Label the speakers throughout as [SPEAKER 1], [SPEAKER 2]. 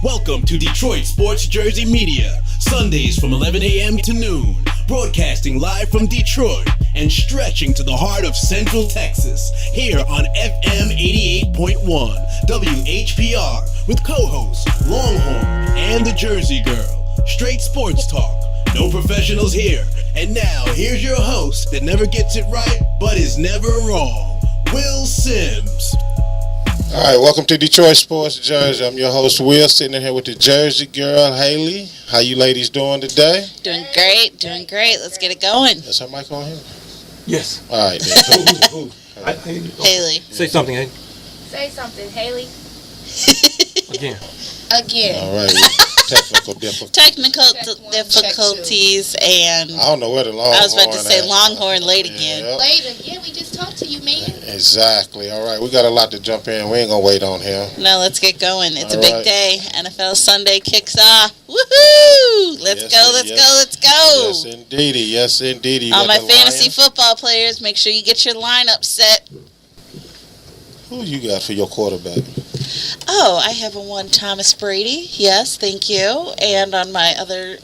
[SPEAKER 1] Welcome to Detroit Sports Jersey Media, Sundays from 11 a.m. to noon, broadcasting live from Detroit and stretching to the heart of Central Texas, here on FM 88.1 WHPR with co-hosts Longhorn and the Jersey Girl. Straight sports talk, no professionals here. And now, here's your host that never gets it right, but is never wrong, Will Sims.
[SPEAKER 2] All right, welcome to Detroit Sports Jersey. I'm your host, Will, sitting in here with the Jersey Girl, Haley. How you ladies doing today?
[SPEAKER 3] Doing great. Let's get it going.
[SPEAKER 2] Is her mic on here?
[SPEAKER 4] Yes.
[SPEAKER 2] All right, then. Who?
[SPEAKER 3] Haley.
[SPEAKER 4] Say something, Haley.
[SPEAKER 5] Say something, Haley.
[SPEAKER 4] Again.
[SPEAKER 2] All right. Technical
[SPEAKER 3] difficulties and
[SPEAKER 2] I don't know where the Longhorn
[SPEAKER 3] I was about to say Longhorn late again.
[SPEAKER 2] Yep.
[SPEAKER 5] Late again. We just talked to you, man.
[SPEAKER 2] Exactly. All right, we got a lot to jump in. We ain't gonna wait on him.
[SPEAKER 3] No, let's get going. It's
[SPEAKER 2] All
[SPEAKER 3] a big
[SPEAKER 2] right.
[SPEAKER 3] day. NFL Sunday kicks off. Woohoo! Let's go.
[SPEAKER 2] Yes, indeedy. You
[SPEAKER 3] All
[SPEAKER 2] got
[SPEAKER 3] my
[SPEAKER 2] the
[SPEAKER 3] fantasy
[SPEAKER 2] Lions?
[SPEAKER 3] football players, make sure you get your lineup set.
[SPEAKER 2] Who you got for your quarterback?
[SPEAKER 3] Oh, I have one Thomas Brady. Yes, thank you. And on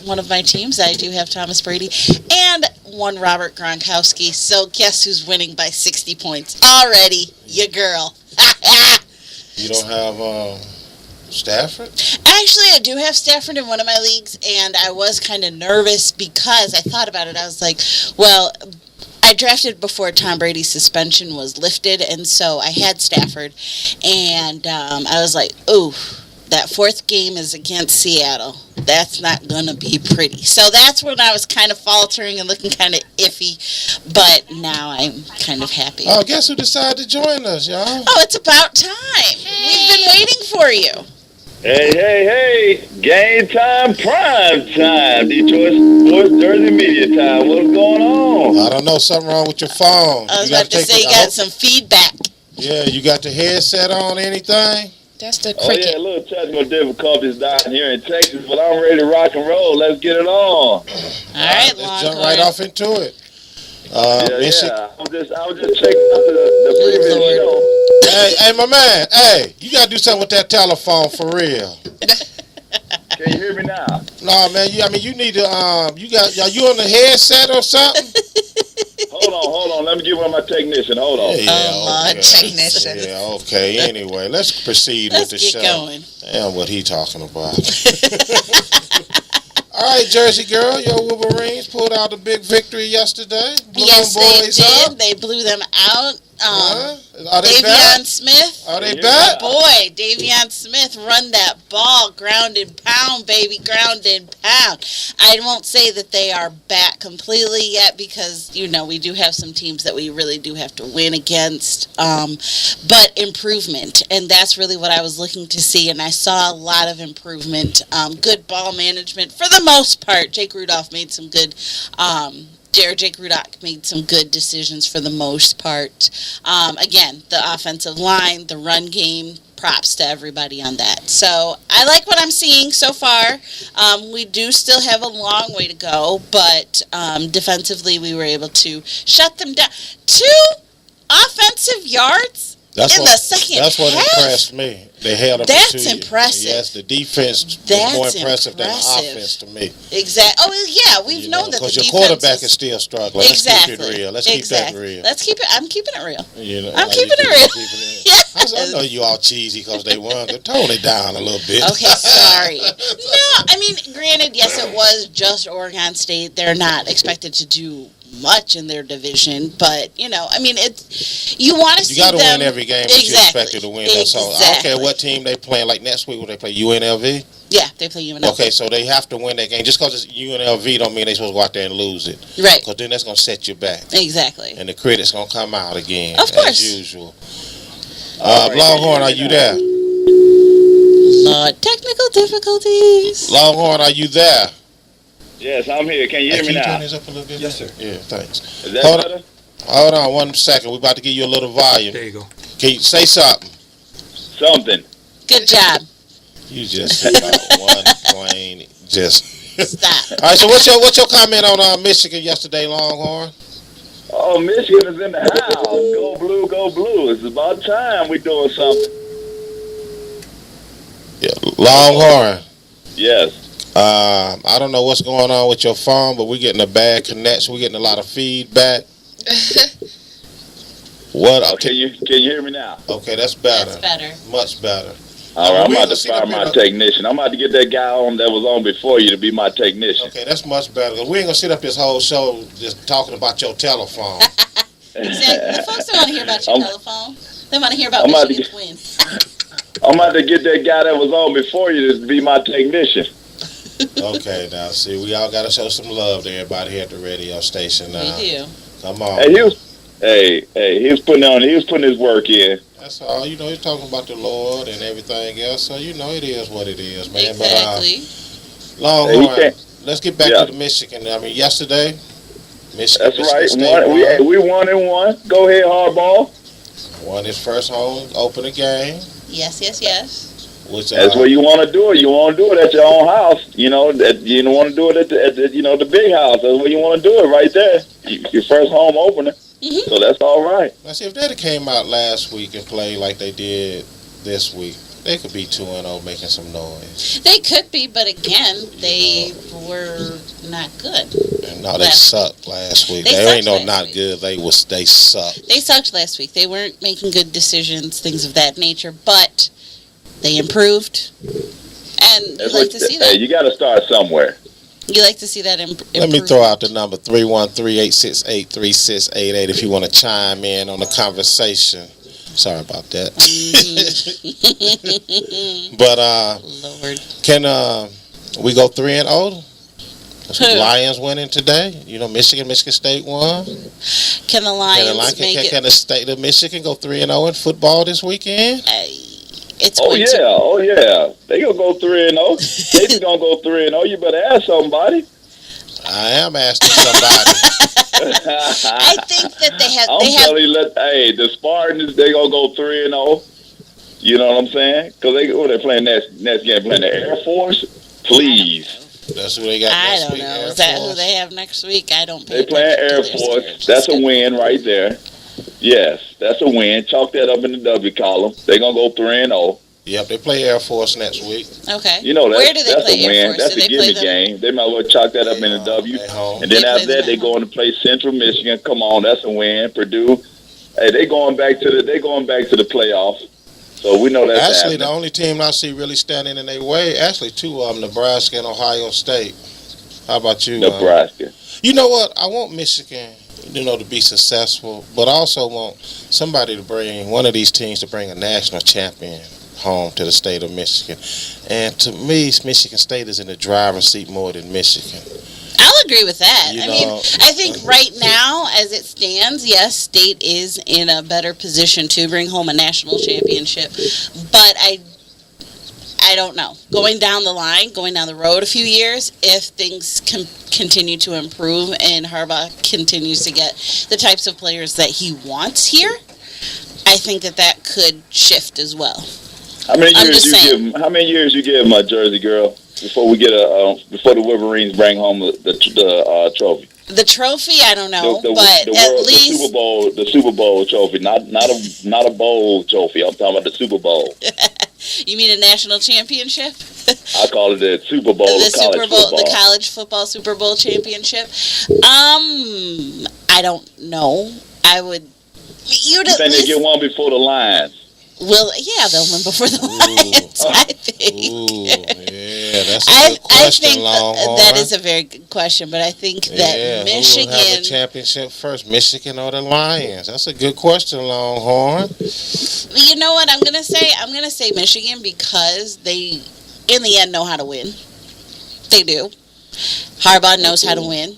[SPEAKER 3] one of my teams, I do have Thomas Brady and one Robert Gronkowski. So guess who's winning by 60 points already? Your girl.
[SPEAKER 2] You don't have Stafford?
[SPEAKER 3] Actually, I do have Stafford in one of my leagues, and I was kind of nervous because I thought about it. I was like, well, I drafted before Tom Brady's suspension was lifted, and so I had Stafford, and I was like, ooh, that fourth game is against Seattle. That's not going to be pretty. So that's when I was kind of faltering and looking kind of iffy, but now I'm kind of happy.
[SPEAKER 2] Oh, guess who decided to join us, y'all?
[SPEAKER 3] Oh, it's about time. We've been waiting for you.
[SPEAKER 6] Hey, game time, prime time, Detroit Sports Jersey Media time. What's going on?
[SPEAKER 2] I don't know, something wrong with your phone.
[SPEAKER 3] I was about to say you got some feedback.
[SPEAKER 2] Yeah, you got the headset on, anything?
[SPEAKER 3] That's the
[SPEAKER 6] Oh,
[SPEAKER 3] cricket.
[SPEAKER 6] yeah, a little technical difficulties down here in Texas, but I'm ready to rock and roll. Let's get it on.
[SPEAKER 3] All right,
[SPEAKER 2] Let's jump right off into it.
[SPEAKER 6] Yeah. I was just checking out the previous show.
[SPEAKER 2] Hey, my man. Hey, you got to do something with that telephone for real.
[SPEAKER 6] Can you hear me now?
[SPEAKER 2] No, man. You need to. Are you on the headset or something?
[SPEAKER 6] Hold on. Let me get one of my technicians. Hold on.
[SPEAKER 2] Yeah, okay.
[SPEAKER 3] technician.
[SPEAKER 2] Yeah, okay. Anyway, let's proceed with the show.
[SPEAKER 3] Let's get going.
[SPEAKER 2] Damn, what he talking about. All right, Jersey Girl, your Wolverines pulled out a big victory yesterday. Blew
[SPEAKER 3] Yes,
[SPEAKER 2] them
[SPEAKER 3] they
[SPEAKER 2] boys
[SPEAKER 3] did.
[SPEAKER 2] up.
[SPEAKER 3] They blew them out.
[SPEAKER 2] Are they
[SPEAKER 3] Davion
[SPEAKER 2] back?
[SPEAKER 3] Smith.
[SPEAKER 2] Are they
[SPEAKER 6] Yeah.
[SPEAKER 2] back?
[SPEAKER 3] Boy, Davion Smith run that ball, ground and pound, baby, ground and pound. I won't say that they are back completely yet because, we do have some teams that we really do have to win against, but improvement, and that's really what I was looking to see, and I saw a lot of improvement, good ball management for the most part. Jake Rudolph made some good Jake Rudolph made some good decisions for the most part. Again, the offensive line, the run game, props to everybody on that. So I like what I'm seeing so far. We do still have a long way to go, but defensively we were able to shut them down. 2 offensive yards in the second half.
[SPEAKER 2] That's what impressed me. They held them
[SPEAKER 3] That's
[SPEAKER 2] for 2 years.
[SPEAKER 3] impressive.
[SPEAKER 2] Yes, the defense was
[SPEAKER 3] That's
[SPEAKER 2] more impressive than the
[SPEAKER 3] impressive.
[SPEAKER 2] offense to me.
[SPEAKER 3] Exactly. Oh, yeah, we've known that the
[SPEAKER 2] because
[SPEAKER 3] defense
[SPEAKER 2] your quarterback is still struggling.
[SPEAKER 3] Exactly.
[SPEAKER 2] Let's keep it real. Let's keep that real.
[SPEAKER 3] Let's keep it. I'm keeping it real.
[SPEAKER 2] I'm
[SPEAKER 3] keeping it real. Yes.
[SPEAKER 2] I know you all cheesy because they won. Tone it down a little bit.
[SPEAKER 3] Okay, sorry. No, I mean, granted, yes, it was just Oregon State. They're not expected to do much in their division, but you want to see them.
[SPEAKER 2] You got to win every game that you expected to win. That's all. I don't care
[SPEAKER 3] Exactly.
[SPEAKER 2] what team they play. Like next week, will they play UNLV?
[SPEAKER 3] Yeah, they play UNLV.
[SPEAKER 2] Okay, so they have to win that game. Just because it's UNLV don't mean they're supposed to go out there and lose it.
[SPEAKER 3] Right.
[SPEAKER 2] Because then that's going to set you back.
[SPEAKER 3] Exactly.
[SPEAKER 2] And the critics going to come out again.
[SPEAKER 3] Of course.
[SPEAKER 2] As usual. Longhorn, are you there?
[SPEAKER 3] Technical difficulties.
[SPEAKER 2] Longhorn, are you there?
[SPEAKER 6] Yes, I'm here. Can you hear me
[SPEAKER 2] Can you
[SPEAKER 6] now?
[SPEAKER 2] turn this up a little bit?
[SPEAKER 4] Yes, sir.
[SPEAKER 2] Yeah, thanks.
[SPEAKER 6] Is that
[SPEAKER 2] Hold
[SPEAKER 6] better?
[SPEAKER 2] Hold on 1 second. We're about to give you a little volume.
[SPEAKER 4] There you go.
[SPEAKER 2] Can you say something?
[SPEAKER 6] Something.
[SPEAKER 3] Good job.
[SPEAKER 2] You just said about one plain just.
[SPEAKER 3] Stop.
[SPEAKER 2] All right, so what's your comment on Michigan yesterday, Longhorn?
[SPEAKER 6] Oh, Michigan is in the house. Go blue, go blue. It's about time we're doing something.
[SPEAKER 2] Yeah. Longhorn.
[SPEAKER 6] Yes.
[SPEAKER 2] I don't know what's going on with your phone, but we're getting a bad connection. We're getting a lot of feedback. What?
[SPEAKER 6] Oh, can you hear me now?
[SPEAKER 2] Okay, that's better.
[SPEAKER 3] That's better.
[SPEAKER 2] Much better.
[SPEAKER 6] All right, I'm
[SPEAKER 2] we
[SPEAKER 6] about
[SPEAKER 2] gonna
[SPEAKER 6] to
[SPEAKER 2] sit
[SPEAKER 6] fire
[SPEAKER 2] up
[SPEAKER 6] my
[SPEAKER 2] here-
[SPEAKER 6] technician. I'm about to get that guy on that was on before you to be my technician.
[SPEAKER 2] Okay, that's much better. 'Cause we ain't gonna sit up this whole show just talking about your telephone.
[SPEAKER 3] Exactly. The folks don't want to hear about your telephone. They want to hear about
[SPEAKER 6] I'm about to
[SPEAKER 3] Michigan's win.
[SPEAKER 6] I'm about to get that guy that was on before you to be my technician.
[SPEAKER 2] Okay, now see, we all gotta show some love to everybody here at the radio station. Now,
[SPEAKER 3] We do.
[SPEAKER 2] come on.
[SPEAKER 6] Hey, he was putting his work in.
[SPEAKER 2] That's all. You know, he's talking about the Lord and everything else. So you know, it is what it is, man.
[SPEAKER 3] Exactly.
[SPEAKER 2] But Longhorn,
[SPEAKER 6] Hey,
[SPEAKER 2] let's get back
[SPEAKER 6] Yeah.
[SPEAKER 2] to the Michigan. I mean, yesterday, Michigan.
[SPEAKER 6] That's right.
[SPEAKER 2] Michigan State
[SPEAKER 6] We won and won. Go ahead, hardball.
[SPEAKER 2] won his first home opener game.
[SPEAKER 3] Yes, yes, yes.
[SPEAKER 2] Which
[SPEAKER 6] That's where you want to do it. You want to do it at your own house. You know, you don't want to do it at the big house. That's where you want to do it right there. Your first home opener.
[SPEAKER 3] Mhm.
[SPEAKER 6] So that's all right.
[SPEAKER 2] Now, see, if they'd have came out last week and played like they did this week, they could be 2-0 making some noise.
[SPEAKER 3] They could be, but again, they were not good.
[SPEAKER 2] And no, they
[SPEAKER 3] Last
[SPEAKER 2] sucked last week.
[SPEAKER 3] They
[SPEAKER 2] They ain't no
[SPEAKER 3] sucked last
[SPEAKER 2] not
[SPEAKER 3] week.
[SPEAKER 2] good. They sucked.
[SPEAKER 3] They sucked last week. They weren't making good decisions, things of that nature, but they improved. And you
[SPEAKER 6] That's
[SPEAKER 3] like to see
[SPEAKER 6] Hey,
[SPEAKER 3] that.
[SPEAKER 6] you got to start somewhere.
[SPEAKER 3] You like to see that improvement.
[SPEAKER 2] Let me throw out the number 313-868-3688 if you want to chime in on the conversation. Sorry about that. But
[SPEAKER 3] Lord.
[SPEAKER 2] can we go 3-0?
[SPEAKER 3] Who?
[SPEAKER 2] Lions winning today. You know, Michigan State won.
[SPEAKER 3] Can the Lions make it?
[SPEAKER 2] Can the state of Michigan go 3-0 in football this weekend?
[SPEAKER 3] It's
[SPEAKER 6] Oh
[SPEAKER 3] going
[SPEAKER 6] yeah,
[SPEAKER 3] to.
[SPEAKER 6] oh yeah. They gonna go 3-0. They just gonna go 3-0. You better ask somebody.
[SPEAKER 2] I am asking somebody.
[SPEAKER 3] I think that they have.
[SPEAKER 6] I'm telling you, the Spartans, they gonna go 3-0. You know what I'm saying? Because they're playing next game, playing the Air Force. Please,
[SPEAKER 2] That's who they got
[SPEAKER 3] I
[SPEAKER 2] next
[SPEAKER 3] don't
[SPEAKER 2] week.
[SPEAKER 3] know.
[SPEAKER 2] Air
[SPEAKER 3] Is that who
[SPEAKER 2] Force.
[SPEAKER 3] they have next week? I don't pay
[SPEAKER 6] they playing
[SPEAKER 3] attention to
[SPEAKER 6] Air
[SPEAKER 3] their
[SPEAKER 6] Force.
[SPEAKER 3] schedules.
[SPEAKER 6] That's a win right there. Yes, that's a win. Chalk that up in the W column. They gonna go 3-0.
[SPEAKER 2] Yep, they play Air Force next week.
[SPEAKER 3] Okay.
[SPEAKER 6] You know
[SPEAKER 3] Where do they
[SPEAKER 6] that's
[SPEAKER 3] play
[SPEAKER 6] a
[SPEAKER 3] Air
[SPEAKER 6] win.
[SPEAKER 3] Force?
[SPEAKER 6] That's
[SPEAKER 3] Do
[SPEAKER 6] a
[SPEAKER 3] they play
[SPEAKER 6] gimme
[SPEAKER 3] them?
[SPEAKER 6] game. They might as well chalk that up in the W.
[SPEAKER 2] At home.
[SPEAKER 6] And then
[SPEAKER 3] They
[SPEAKER 6] after
[SPEAKER 3] play
[SPEAKER 6] that,
[SPEAKER 3] them
[SPEAKER 6] they
[SPEAKER 3] at
[SPEAKER 6] going to play Central Michigan. Come on, that's a win. Purdue, hey, they going back to the playoffs. So we know that's
[SPEAKER 2] Actually, the
[SPEAKER 6] happening.
[SPEAKER 2] only team I see really standing in their way, actually two of them, Nebraska and Ohio State. How about you?
[SPEAKER 6] Nebraska.
[SPEAKER 2] You know what? I want Michigan, to be successful, but I also want somebody to bring, one of these teams to bring a national champion home to the state of Michigan. And to me, Michigan State is in the driver's seat more than Michigan.
[SPEAKER 3] I'll agree with that.
[SPEAKER 2] You
[SPEAKER 3] I
[SPEAKER 2] know-
[SPEAKER 3] mean, I think right now, as it stands, yes, State is in a better position to bring home a national championship. But I don't know. Going down the line, going down the road a few years, if things continue to improve and Harbaugh continues to get the types of players that he wants here, I think that could shift as well.
[SPEAKER 6] How many
[SPEAKER 3] I'm
[SPEAKER 6] years
[SPEAKER 3] just
[SPEAKER 6] you
[SPEAKER 3] saying.
[SPEAKER 6] give him? How many years you give him, Jersey girl, before we get before the Wolverines bring home the trophy?
[SPEAKER 3] The trophy, I don't know,
[SPEAKER 6] The
[SPEAKER 3] but at least
[SPEAKER 6] the Super Bowl trophy, not a bowl trophy. I'm talking about the Super Bowl.
[SPEAKER 3] you mean a national championship?
[SPEAKER 6] I call it the Super Bowl.
[SPEAKER 3] The
[SPEAKER 6] of college
[SPEAKER 3] Super Bowl,
[SPEAKER 6] football.
[SPEAKER 3] the college football Super Bowl championship. I don't know. I would. You'd
[SPEAKER 6] You
[SPEAKER 3] at
[SPEAKER 6] think they
[SPEAKER 3] least.
[SPEAKER 6] get one before the Lions?
[SPEAKER 3] Well, yeah, they'll win before the Lions. I think.
[SPEAKER 2] Ooh, yeah, that's a
[SPEAKER 3] I
[SPEAKER 2] good question,
[SPEAKER 3] think
[SPEAKER 2] Longhorn.
[SPEAKER 3] that is a very good question, but I think that
[SPEAKER 2] Who will have the
[SPEAKER 3] Michigan.
[SPEAKER 2] championship first, Michigan or the Lions? That's a good question, Longhorn.
[SPEAKER 3] You know what I'm gonna say? I'm gonna say Michigan because they, in the end, know how to win. They do. Harbaugh knows how to win.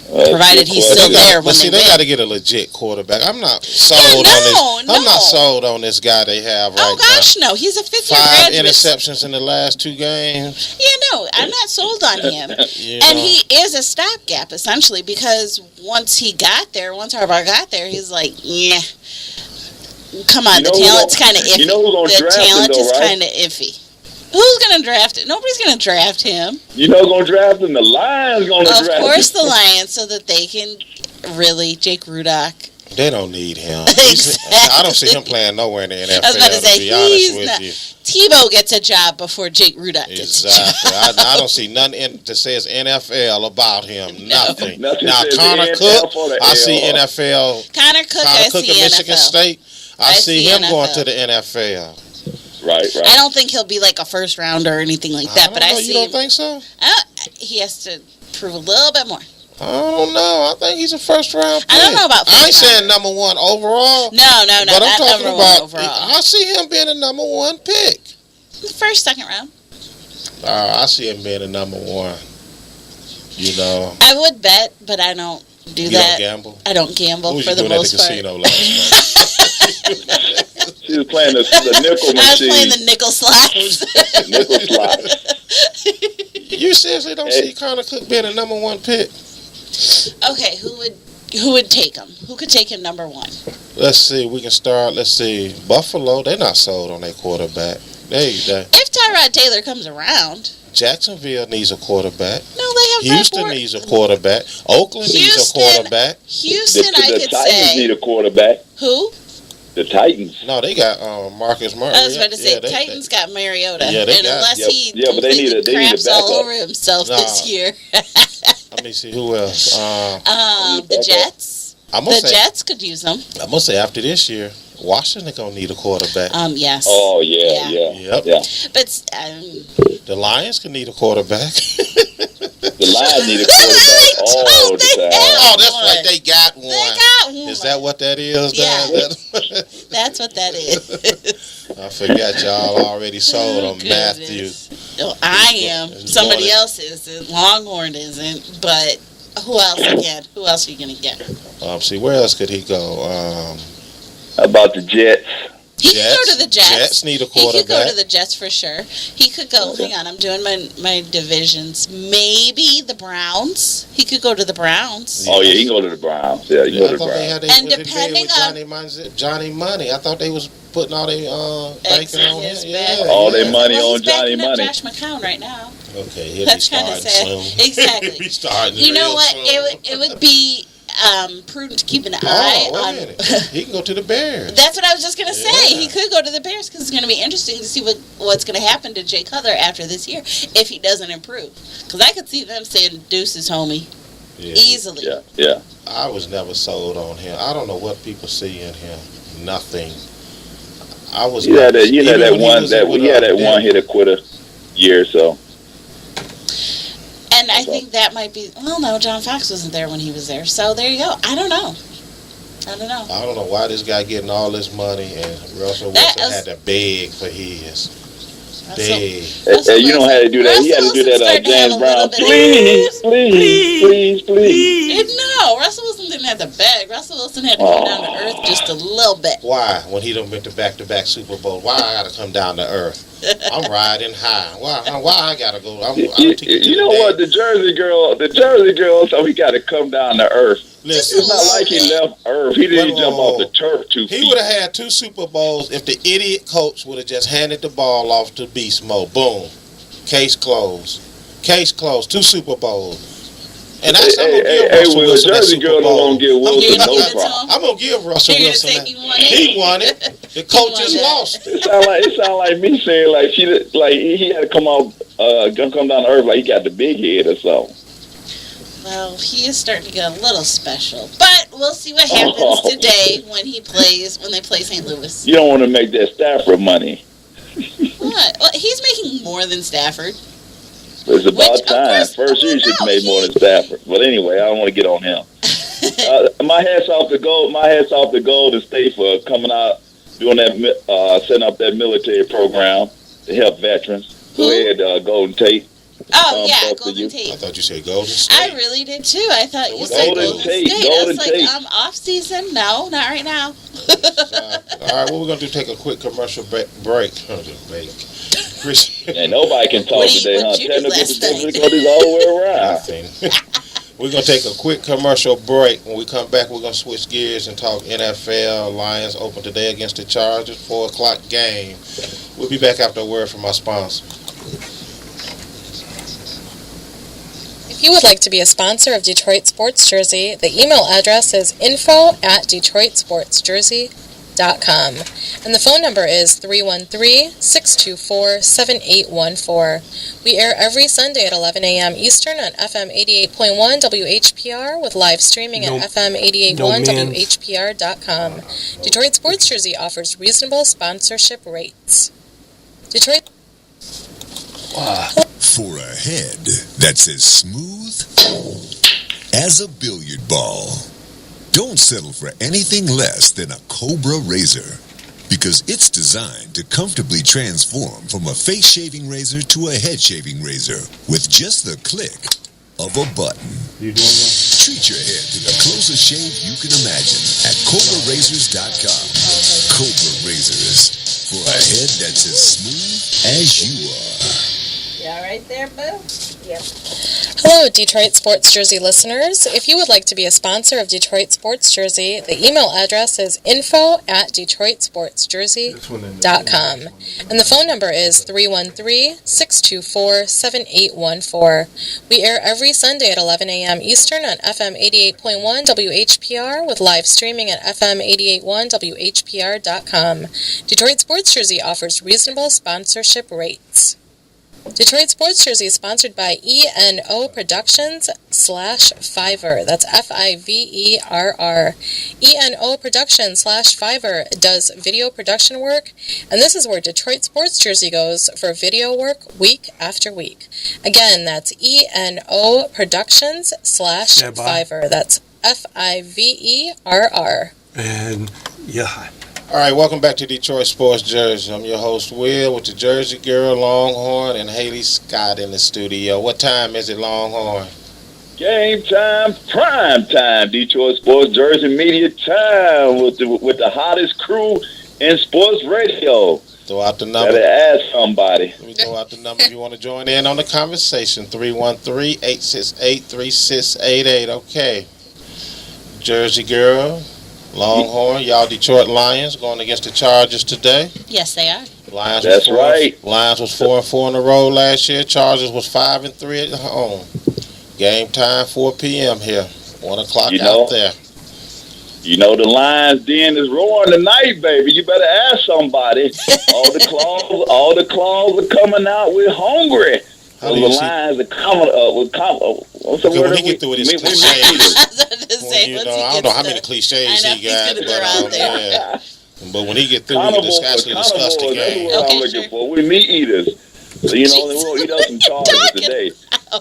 [SPEAKER 3] Provided he's still there when
[SPEAKER 2] But see,
[SPEAKER 3] they
[SPEAKER 2] they
[SPEAKER 3] win.
[SPEAKER 2] got to get a legit quarterback. I'm not sold
[SPEAKER 3] Yeah,
[SPEAKER 2] on this. I'm
[SPEAKER 3] no.
[SPEAKER 2] not sold on this guy they have right
[SPEAKER 3] Oh gosh, no! He's a fifth-year
[SPEAKER 2] now. 5
[SPEAKER 3] graduate.
[SPEAKER 2] interceptions in the last 2 games.
[SPEAKER 3] Yeah, no, I'm not sold on him.
[SPEAKER 2] You
[SPEAKER 3] And
[SPEAKER 2] know.
[SPEAKER 3] he is a stopgap, essentially, because once Harbaugh got there, he's like, yeah. Come on,
[SPEAKER 6] You know
[SPEAKER 3] the
[SPEAKER 6] who
[SPEAKER 3] talent's
[SPEAKER 6] gon-
[SPEAKER 3] kind of iffy.
[SPEAKER 6] you know who's gonna
[SPEAKER 3] The
[SPEAKER 6] draft him,
[SPEAKER 3] talent
[SPEAKER 6] though,
[SPEAKER 3] is
[SPEAKER 6] right?
[SPEAKER 3] kind of iffy. Who's going to draft it? Nobody's going to draft him.
[SPEAKER 6] You know, going to draft him. The Lions going to draft
[SPEAKER 3] Of course,
[SPEAKER 6] him.
[SPEAKER 3] the Lions, so that they can really, Jake Rudock
[SPEAKER 2] They don't need him.
[SPEAKER 3] Exactly.
[SPEAKER 2] I don't see him playing nowhere in the NFL.
[SPEAKER 3] I was about to say,
[SPEAKER 2] to be honest
[SPEAKER 3] he's
[SPEAKER 2] with
[SPEAKER 3] not.
[SPEAKER 2] you.
[SPEAKER 3] Tebow gets a job before Jake Rudock gets a job.
[SPEAKER 2] Exactly. I don't see nothing that says NFL about him. Nothing.
[SPEAKER 6] Nothing
[SPEAKER 2] Now
[SPEAKER 6] says
[SPEAKER 2] Connor
[SPEAKER 6] NFL
[SPEAKER 2] Cook,
[SPEAKER 6] for the
[SPEAKER 2] I see
[SPEAKER 6] L.
[SPEAKER 2] NFL.
[SPEAKER 3] Connor Cook, I
[SPEAKER 2] Cook
[SPEAKER 3] see
[SPEAKER 2] at Michigan
[SPEAKER 3] NFL.
[SPEAKER 2] State. I see him
[SPEAKER 3] NFL.
[SPEAKER 2] going to the NFL.
[SPEAKER 6] Right.
[SPEAKER 3] I don't think he'll be like a first rounder or anything like that, but I see
[SPEAKER 2] You don't
[SPEAKER 3] him.
[SPEAKER 2] think so?
[SPEAKER 3] He has to prove a little bit more.
[SPEAKER 2] I don't know. I think he's a first round pick.
[SPEAKER 3] I don't know about
[SPEAKER 2] I ain't
[SPEAKER 3] first
[SPEAKER 2] saying number one overall.
[SPEAKER 3] No,
[SPEAKER 2] but I'm
[SPEAKER 3] not
[SPEAKER 2] talking
[SPEAKER 3] number
[SPEAKER 2] about.
[SPEAKER 3] one overall.
[SPEAKER 2] I see him being a number one pick.
[SPEAKER 3] First, second round.
[SPEAKER 2] I see him being a number one. You know.
[SPEAKER 3] I would bet, but I don't do
[SPEAKER 2] You
[SPEAKER 3] that.
[SPEAKER 2] don't gamble.
[SPEAKER 3] I don't gamble
[SPEAKER 2] What was
[SPEAKER 3] for
[SPEAKER 2] you
[SPEAKER 3] the
[SPEAKER 2] doing at
[SPEAKER 3] most
[SPEAKER 2] the
[SPEAKER 3] part.
[SPEAKER 2] casino last night?
[SPEAKER 6] She was playing the nickel machine.
[SPEAKER 3] I was playing the nickel slots.
[SPEAKER 6] Nickel slots.
[SPEAKER 2] You seriously don't see Connor Cook being a number one pick?
[SPEAKER 3] Okay, who would take him? Who could take him number one?
[SPEAKER 2] Let's see. We can start. Let's see. Buffalo. They're not sold on their quarterback.
[SPEAKER 3] If Tyrod Taylor comes around.
[SPEAKER 2] Jacksonville needs a quarterback.
[SPEAKER 3] No, they have
[SPEAKER 2] Houston needs a quarterback. Oakland needs a quarterback.
[SPEAKER 3] Houston, I
[SPEAKER 6] the
[SPEAKER 3] could
[SPEAKER 6] Titans
[SPEAKER 3] say.
[SPEAKER 6] need a quarterback.
[SPEAKER 3] Who?
[SPEAKER 6] The Titans.
[SPEAKER 2] No, they got Marcus Murray.
[SPEAKER 3] I was about to say,
[SPEAKER 2] Yeah,
[SPEAKER 3] Titans got Mariota.
[SPEAKER 2] Yeah, they
[SPEAKER 3] and
[SPEAKER 2] got-
[SPEAKER 3] unless he
[SPEAKER 6] but they need a
[SPEAKER 3] craps all
[SPEAKER 6] backup.
[SPEAKER 3] over himself this year.
[SPEAKER 2] Let me see who else.
[SPEAKER 3] The Jets.
[SPEAKER 2] I'm gonna
[SPEAKER 3] The
[SPEAKER 2] say.
[SPEAKER 3] Jets could use them.
[SPEAKER 2] I'm gonna say after this year, Washington gonna need a quarterback.
[SPEAKER 3] Yes.
[SPEAKER 6] Oh yeah.
[SPEAKER 2] Yep.
[SPEAKER 3] But
[SPEAKER 2] The Lions can need a quarterback.
[SPEAKER 6] The Lions need a quarterback all the time.
[SPEAKER 2] Oh, that's right. They got one.
[SPEAKER 3] They got one.
[SPEAKER 2] Is that what that is?
[SPEAKER 3] Yeah. That's what that is.
[SPEAKER 2] I forgot y'all already sold on
[SPEAKER 3] Goodness.
[SPEAKER 2] Matthew.
[SPEAKER 3] No, I am.
[SPEAKER 2] It's
[SPEAKER 3] Somebody
[SPEAKER 2] going-
[SPEAKER 3] else isn't. Longhorn isn't. But who else again? Who else are you going to get?
[SPEAKER 2] See, where else could he go?
[SPEAKER 6] How about the Jets?
[SPEAKER 3] He could go to the Jets.
[SPEAKER 2] Jets need a
[SPEAKER 3] He could go
[SPEAKER 2] quarterback.
[SPEAKER 3] to the Jets for sure. He could go. Hang on, I'm doing my divisions. Maybe the Browns. He could go to the Browns.
[SPEAKER 6] Oh yeah, he can go to the Browns. Yeah, he can go
[SPEAKER 2] I
[SPEAKER 6] to the
[SPEAKER 2] thought they
[SPEAKER 6] Browns.
[SPEAKER 2] had
[SPEAKER 3] And
[SPEAKER 2] was it
[SPEAKER 3] depending
[SPEAKER 2] with Johnny Money. I thought they was putting all their banking on him.
[SPEAKER 3] His
[SPEAKER 2] Yeah,
[SPEAKER 3] back.
[SPEAKER 6] All their money
[SPEAKER 3] Well,
[SPEAKER 6] on
[SPEAKER 3] he's backing
[SPEAKER 6] Johnny
[SPEAKER 3] up
[SPEAKER 6] Money.
[SPEAKER 3] Josh McCown right now.
[SPEAKER 2] Okay, he'll
[SPEAKER 3] That's
[SPEAKER 2] be
[SPEAKER 3] kinda
[SPEAKER 2] starting
[SPEAKER 3] sad.
[SPEAKER 2] soon.
[SPEAKER 3] Exactly.
[SPEAKER 2] He'll be starting
[SPEAKER 3] You know
[SPEAKER 2] real
[SPEAKER 3] what?
[SPEAKER 2] soon.
[SPEAKER 3] It would be prudent to keep an eye
[SPEAKER 2] Wait a
[SPEAKER 3] on.
[SPEAKER 2] minute. He can go to the Bears.
[SPEAKER 3] That's what I was just going to say.
[SPEAKER 2] Yeah.
[SPEAKER 3] He could go to the Bears because it's going to be interesting to see what's going to happen to Jay Cutler after this year if he doesn't improve. Because I could see them saying deuces, homie, easily.
[SPEAKER 6] Yeah.
[SPEAKER 2] I was never sold on him. I don't know what people see in him. Nothing. I was.
[SPEAKER 6] He had that
[SPEAKER 2] even when
[SPEAKER 6] he had that one hitter quitter year or so.
[SPEAKER 3] And I think that might be. Well, no, John Fox wasn't there when he was there, so there you go. I don't know.
[SPEAKER 2] I don't know why this guy getting all this money and Russell Wilson had to beg for his. Beg.
[SPEAKER 6] Hey, you don't have to do that. He had to do that. James Brown, please.
[SPEAKER 3] No, Russell Wilson didn't have to beg. Russell Wilson had to come down to earth just a little bit.
[SPEAKER 2] Why? When he done went to back-to-back Super Bowl, why I gotta come down to earth? I'm riding high. Why I gotta go?
[SPEAKER 6] You know what? The Jersey girl told me he got to come down to earth.
[SPEAKER 2] Listen,
[SPEAKER 6] It's not like he left earth. He didn't jump off the turf 2 feet.
[SPEAKER 2] He would have had 2 Super Bowls if the idiot coach would have just handed the ball off to Beast Mode. Boom. Case closed. 2 Super Bowls. And that's I'm gonna give Russell Wilson that
[SPEAKER 6] Jersey
[SPEAKER 2] Super
[SPEAKER 6] girl
[SPEAKER 2] Bowl.
[SPEAKER 6] don't get Wilson no problem.
[SPEAKER 2] I'm gonna give Russell
[SPEAKER 3] You're
[SPEAKER 2] Wilson
[SPEAKER 3] gonna
[SPEAKER 2] that.
[SPEAKER 3] say he won it?
[SPEAKER 2] He won it. The coach just lost.
[SPEAKER 6] It sound like me saying like he had to come down to earth like he got the big head or something.
[SPEAKER 3] Well, he is starting to get a little special, but we'll see what happens today when they play St. Louis.
[SPEAKER 6] You don't want to make that Stafford money.
[SPEAKER 3] What? Well, he's making more than Stafford.
[SPEAKER 6] It's about time.
[SPEAKER 3] course,
[SPEAKER 6] First year he should have made more than Stafford. But anyway, I don't want to get on him. My hats off to Golden State for coming out, doing that, setting up that military program to help veterans. Go ahead, Golden Tate.
[SPEAKER 3] Oh, yeah, Golden Tate.
[SPEAKER 2] I thought you said Golden State.
[SPEAKER 3] I really did too. I thought you said Golden State. I was like, off season? No, not right now.
[SPEAKER 2] All right, what we're going to do, take a quick commercial break.
[SPEAKER 6] And nobody can talk today, huh?
[SPEAKER 3] What you do last night?
[SPEAKER 6] Difficulties all the way around.
[SPEAKER 2] Nothing. We're going to take a quick commercial break. When we come back, we're going to switch gears and talk NFL. Lions open today against the Chargers, 4 o'clock game. We'll be back after a word from our sponsor.
[SPEAKER 7] If you would like to be a sponsor of Detroit Sports Jersey, the email address is info@detroitsportsjersey.com. And the phone number is 313-624-7814. We air every Sunday at 11 a.m. Eastern on FM 88.1 WHPR with live streaming at FM 88.1 WHPR.com. Detroit Sports Jersey offers reasonable sponsorship rates. Detroit...
[SPEAKER 8] For a head that's as smooth as a billiard ball, don't settle for anything less than a Cobra razor, because it's designed to comfortably transform from a face shaving razor to a head shaving razor with just the click of a button. Treat your head to the closest shave you can imagine at CobraRazors.com. Cobra Razors, for a head that's as smooth as you are.
[SPEAKER 3] All right there, boo? Yep.
[SPEAKER 7] Hello, Detroit Sports Jersey listeners. If you would like to be a sponsor of Detroit Sports Jersey, the email address is info@detroitsportsjersey.com. And the phone number is 313-624-7814. We air every Sunday at 11 a.m. Eastern on FM 88.1 WHPR with live streaming at FM 88.1 WHPR.com. Detroit Sports Jersey offers reasonable sponsorship rates. Detroit Sports Jersey is sponsored by ENO Productions /Fiverr. That's Fiverr. ENO Productions /Fiverr does video production work, and this is where Detroit Sports Jersey goes for video work week after week. Again, that's ENO Productions /Fiverr. That's Fiverr.
[SPEAKER 4] And yeah.
[SPEAKER 2] All right, welcome back to Detroit Sports Jersey. I'm your host, Will, with the Jersey Girl, Longhorn, and Haley Scott in the studio. What time is it, Longhorn?
[SPEAKER 6] Game time, prime time, Detroit Sports Jersey Media time with the hottest crew in sports radio.
[SPEAKER 2] Throw out the number.
[SPEAKER 6] Gotta ask somebody.
[SPEAKER 2] Let me throw out the number if you want to join in on the conversation. 313-868-3688. Okay. Jersey Girl, Longhorn, y'all Detroit Lions going against the Chargers today.
[SPEAKER 3] Yes, they are.
[SPEAKER 2] Lions
[SPEAKER 6] That's right.
[SPEAKER 2] Lions was 4-4 in a row last year. Chargers was 5-3 at home. Game time, 4 p.m. here. 1 o'clock out there.
[SPEAKER 6] You know the Lions den is roaring tonight, baby. You better ask somebody. all the claws are coming out. We're hungry.
[SPEAKER 2] How
[SPEAKER 6] the Lions are coming up with what's the word?
[SPEAKER 2] When he get through with his cliches, I don't know how many cliches he got. But when he get through, we can discuss the game.
[SPEAKER 6] That's what I'm looking for. We're meat eaters. So, we'll eat up some Chargers today. I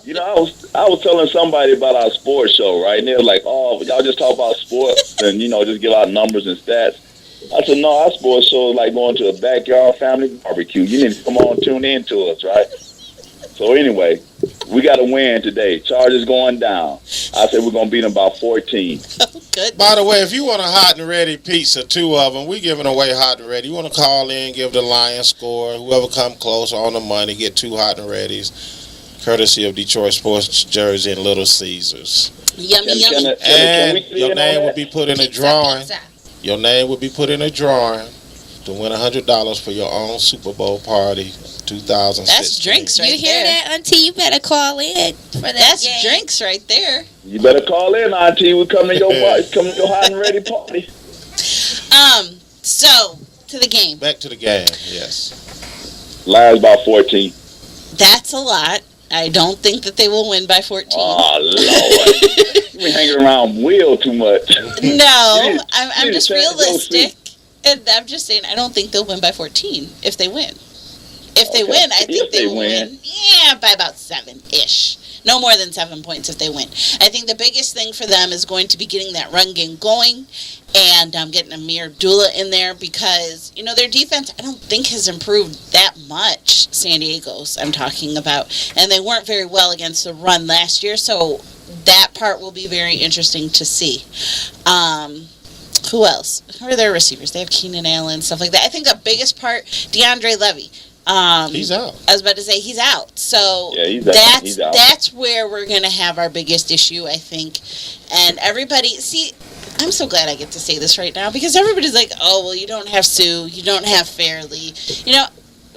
[SPEAKER 6] was telling somebody about our sports show, right? And they were like, "Oh, y'all just talk about sports and just give out numbers and stats." I said, "No, our sports show is like going to a backyard family barbecue. You need to come on, tune in to us, right?" So anyway, we got to win today. Chargers going down. I said we're going to beat them by 14.
[SPEAKER 3] Good.
[SPEAKER 2] By the way, if you want a hot and ready pizza, 2 of them, we giving away hot and ready. You want to call in, give the Lions score. Whoever come close on the money, get 2 hot and readies, courtesy of Detroit Sports Jersey and Little Caesars.
[SPEAKER 3] Yummy.
[SPEAKER 2] And your name will be put in a drawing. Your name will be put in a drawing to win $100 for your own Super Bowl party 2016.
[SPEAKER 3] That's drinks right there.
[SPEAKER 5] You hear that, Auntie? You better call in for that.
[SPEAKER 3] That's
[SPEAKER 5] game.
[SPEAKER 3] drinks right there.
[SPEAKER 6] You better call in, Auntie. We come to your hot and ready party.
[SPEAKER 3] So to the game.
[SPEAKER 2] Back to the game. Yes.
[SPEAKER 6] Lions by 14.
[SPEAKER 3] That's a lot. I don't think that they will win by 14.
[SPEAKER 6] Oh, Lord. You been hanging around Will too much.
[SPEAKER 3] No, I'm just realistic. And I'm just saying, I don't think they'll win by 14 if they win. If they win, I think they will win. Yeah, by about 7-ish. No more than 7 points if they win. I think the biggest thing for them is going to be getting that run game going and getting Amir Abdullah in there because, their defense, I don't think has improved that much, San Diego's I'm talking about. And they weren't very well against the run last year, so that part will be very interesting to see. Who else? Who are their receivers? They have Keenan Allen, stuff like that. I think the biggest part, DeAndre Levy.
[SPEAKER 2] He's out.
[SPEAKER 3] I was about to say he's out. So
[SPEAKER 6] yeah, he's out.
[SPEAKER 3] That's where we're going to have our biggest issue, I think. And everybody, see, I'm so glad I get to say this right now because everybody's like, oh, well, you don't have Sue, you don't have Fairley,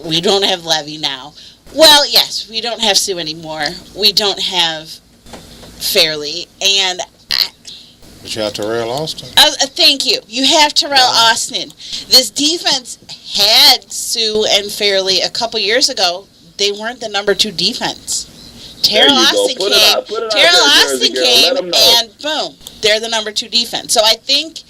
[SPEAKER 3] we don't have Levy now. Well, yes, we don't have Sue anymore. We don't have Fairly, and
[SPEAKER 2] But you have Terrell Austin.
[SPEAKER 3] thank you. You have Terrell Austin. This defense had Sue and Fairley a couple years ago. They weren't the number 2 defense. Terrell Austin came, and boom, they're the number 2 defense. So I think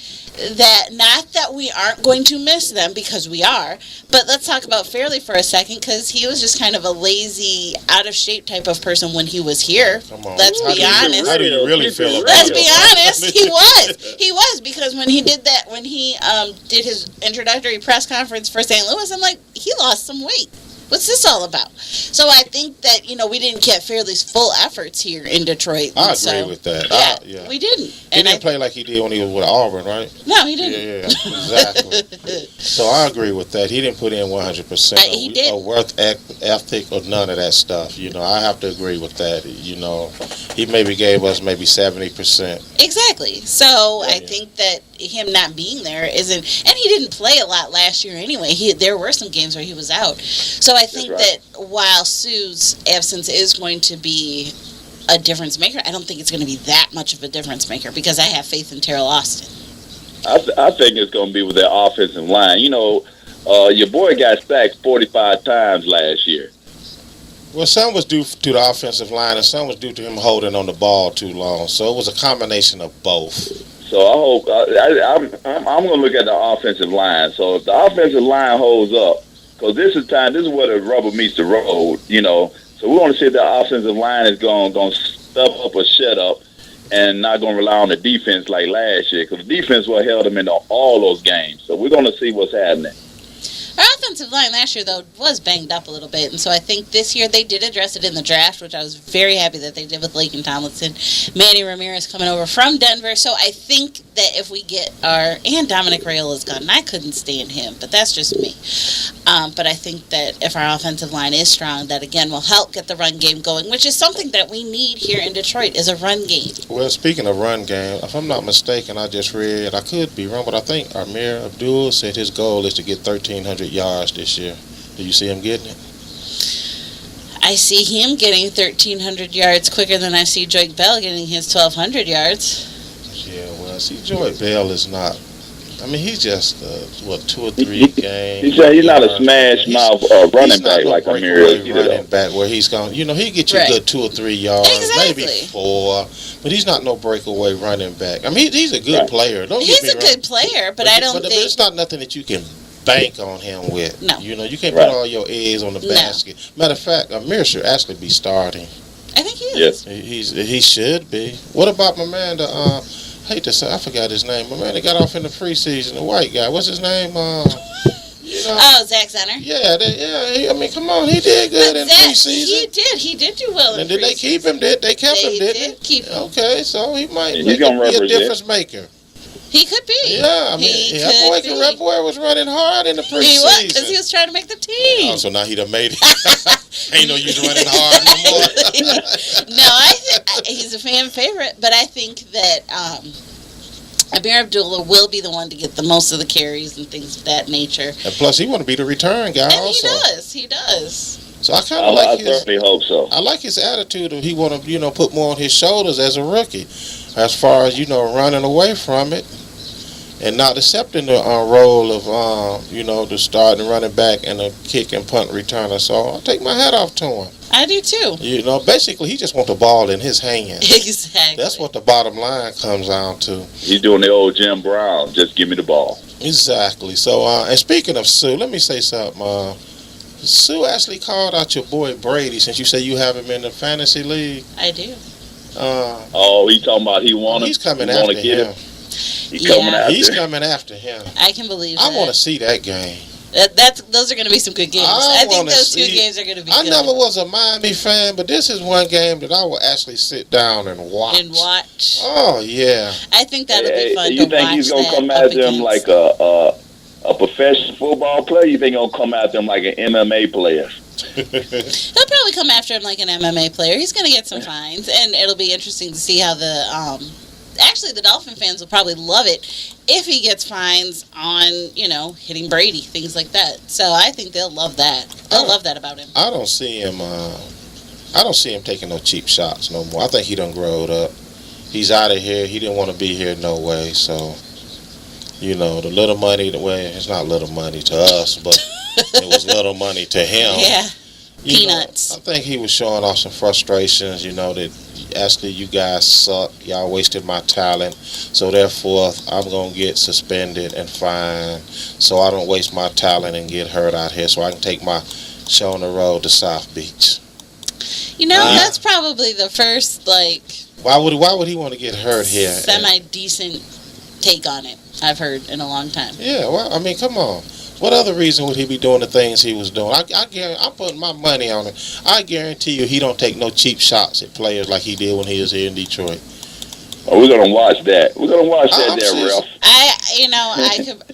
[SPEAKER 3] that, not that we aren't going to miss them, because we are, but let's talk about Fairley for a second, because he was just kind of a lazy, out of shape type of person when he was here. Let's be honest.
[SPEAKER 2] How do you really feel about
[SPEAKER 3] Let's
[SPEAKER 2] it?
[SPEAKER 3] be honest. He was, because when he did that, when he did his introductory press conference for St. Louis, I'm like, he lost some weight. What's this all about? So I think that, we didn't get Fairley's full efforts here in Detroit.
[SPEAKER 2] I agree with that.
[SPEAKER 3] Yeah, we didn't.
[SPEAKER 2] He didn't play like he did when he was with Auburn, right?
[SPEAKER 3] No, he didn't.
[SPEAKER 2] Yeah, exactly. So I agree with that. He didn't put in 100%
[SPEAKER 3] He did.
[SPEAKER 2] a worth ethic or none of that stuff. I have to agree with that. He maybe gave us maybe 70%.
[SPEAKER 3] Exactly. So I think that him not being there isn't, and he didn't play a lot last year anyway. There were some games where he was out. So I think that while Sue's absence is going to be a difference maker, I don't think it's going to be that much of a difference maker, because I have faith in Terrell Austin.
[SPEAKER 6] I think it's going to be with their offensive line. Your boy got sacked 45 times last year.
[SPEAKER 2] Well, some was due to the offensive line, and some was due to him holding on the ball too long. So it was a combination of both.
[SPEAKER 6] So I hope I'm going to look at the offensive line. So if the offensive line holds up, because this is where the rubber meets the road, So we want to see if the offensive line is going to step up or shut up, and not going to rely on the defense like last year, because the defense will held them in all those games. So we're going to see what's happening.
[SPEAKER 3] Our offensive line last year, though, was banged up a little bit, and so I think this year they did address it in the draft, which I was very happy that they did with Laken Tomlinson. Manny Ramirez coming over from Denver, so I think that if we get and Dominic Rayola's gone, and I couldn't stand him, but that's just me. But I think that if our offensive line is strong, that again will help get the run game going, which is something that we need here in Detroit, is a run game.
[SPEAKER 2] Well, speaking of run game, if I'm not mistaken, I just read, I could be wrong, but I think Amir Abdul said his goal is to get 1,300 yards this year. Do you see him getting it?
[SPEAKER 3] I see him getting 1,300 yards quicker than I see Joyke Bell getting his 1,200 yards.
[SPEAKER 2] Yeah, well, see, Joyke Bell is not. I mean, he's just 2 or 3 games.
[SPEAKER 6] He's not a smash mouth running back like Amir is.
[SPEAKER 2] Running back where he's going. He get you good 2 or 3 yards, maybe 4, but he's not no breakaway running back. I mean, he's a good player.
[SPEAKER 3] He's a good player, but I don't think.
[SPEAKER 2] But it's not nothing that you can bank on him with.
[SPEAKER 3] No.
[SPEAKER 2] You can't put all your eggs on the basket. Matter of fact, Amir should actually be starting.
[SPEAKER 3] I think he is.
[SPEAKER 6] Yes.
[SPEAKER 2] He should be. What about my man, I hate to say, I forgot his name. My man that got off in the preseason, the white guy. What's his name?
[SPEAKER 3] Zach Zenner.
[SPEAKER 2] Yeah. I mean, come on, he did good in preseason.
[SPEAKER 3] He did do well in preseason.
[SPEAKER 2] And did they keep him? They kept him, didn't they?
[SPEAKER 3] Did keep him.
[SPEAKER 2] Okay, so he might
[SPEAKER 6] He's
[SPEAKER 2] be
[SPEAKER 6] gonna
[SPEAKER 2] a difference maker.
[SPEAKER 3] He could be.
[SPEAKER 2] Yeah, I mean, that boy was running hard in the preseason.
[SPEAKER 3] He was, because he was trying to make the team.
[SPEAKER 2] Oh, so now he done made it. Ain't no use running hard no more.
[SPEAKER 3] No, I think he's a fan favorite, but I think that Amir Abdullah will be the one to get the most of the carries and things of that nature.
[SPEAKER 2] And plus, he want to be the return guy
[SPEAKER 3] and
[SPEAKER 2] also.
[SPEAKER 3] He does.
[SPEAKER 2] So I kind of like
[SPEAKER 6] I certainly hope so.
[SPEAKER 2] I like his attitude of he want to, put more on his shoulders as a rookie, as far as, running away from it and not accepting the role of, the starting running back and a kick and punt returner. So I'll take my hat off to him.
[SPEAKER 3] I do too.
[SPEAKER 2] Basically, he just wants the ball in his hands.
[SPEAKER 3] Exactly.
[SPEAKER 2] That's what the bottom line comes down to.
[SPEAKER 6] He's doing the old Jim Brown. Just give me the ball.
[SPEAKER 2] Exactly. So, and speaking of Sue, let me say something. Sue actually called out your boy Brady, since you say you have him in the fantasy league.
[SPEAKER 3] I do.
[SPEAKER 6] He talking about he want him.
[SPEAKER 2] He's coming after him.
[SPEAKER 6] He's
[SPEAKER 2] coming after him.
[SPEAKER 3] I can believe that.
[SPEAKER 2] I want to see that game.
[SPEAKER 3] Those are going to be some good games. I think those 2 games are going to be good.
[SPEAKER 2] I never was a Miami fan, but this is one game that I will actually sit down and watch. Oh, yeah.
[SPEAKER 3] I think that'll be fun to watch.
[SPEAKER 6] You think he's going to come after him like a professional football player? You think he'll come after him like an MMA player?
[SPEAKER 3] He'll probably come after him like an MMA player. He's going to get some fines, and it'll be interesting to see how the Dolphin fans will probably love it if he gets fines on, hitting Brady, things like that. So I think they'll love that. They'll love that about him.
[SPEAKER 2] I don't see him I don't see him taking no cheap shots no more. I think he done growed up. He's out of here. He didn't want to be here no way. So, the little money, it's not little money to us, but it was little money to him.
[SPEAKER 3] Yeah. Peanuts.
[SPEAKER 2] I think he was showing off some frustrations, that actually you guys suck. Y'all wasted my talent. So therefore, I'm going to get suspended and fined so I don't waste my talent and get hurt out here so I can take my show on the road to South Beach.
[SPEAKER 3] That's probably the first,
[SPEAKER 2] Why would he want to get hurt here?
[SPEAKER 3] Semi-decent take on it I've heard in a long time.
[SPEAKER 2] Yeah, well, I mean, come on. What other reason would he be doing the things he was doing? I'm putting my money on it. I guarantee you he don't take no cheap shots at players like he did when he was here in Detroit.
[SPEAKER 6] Oh, we're gonna watch that. We're gonna watch that, Ralph.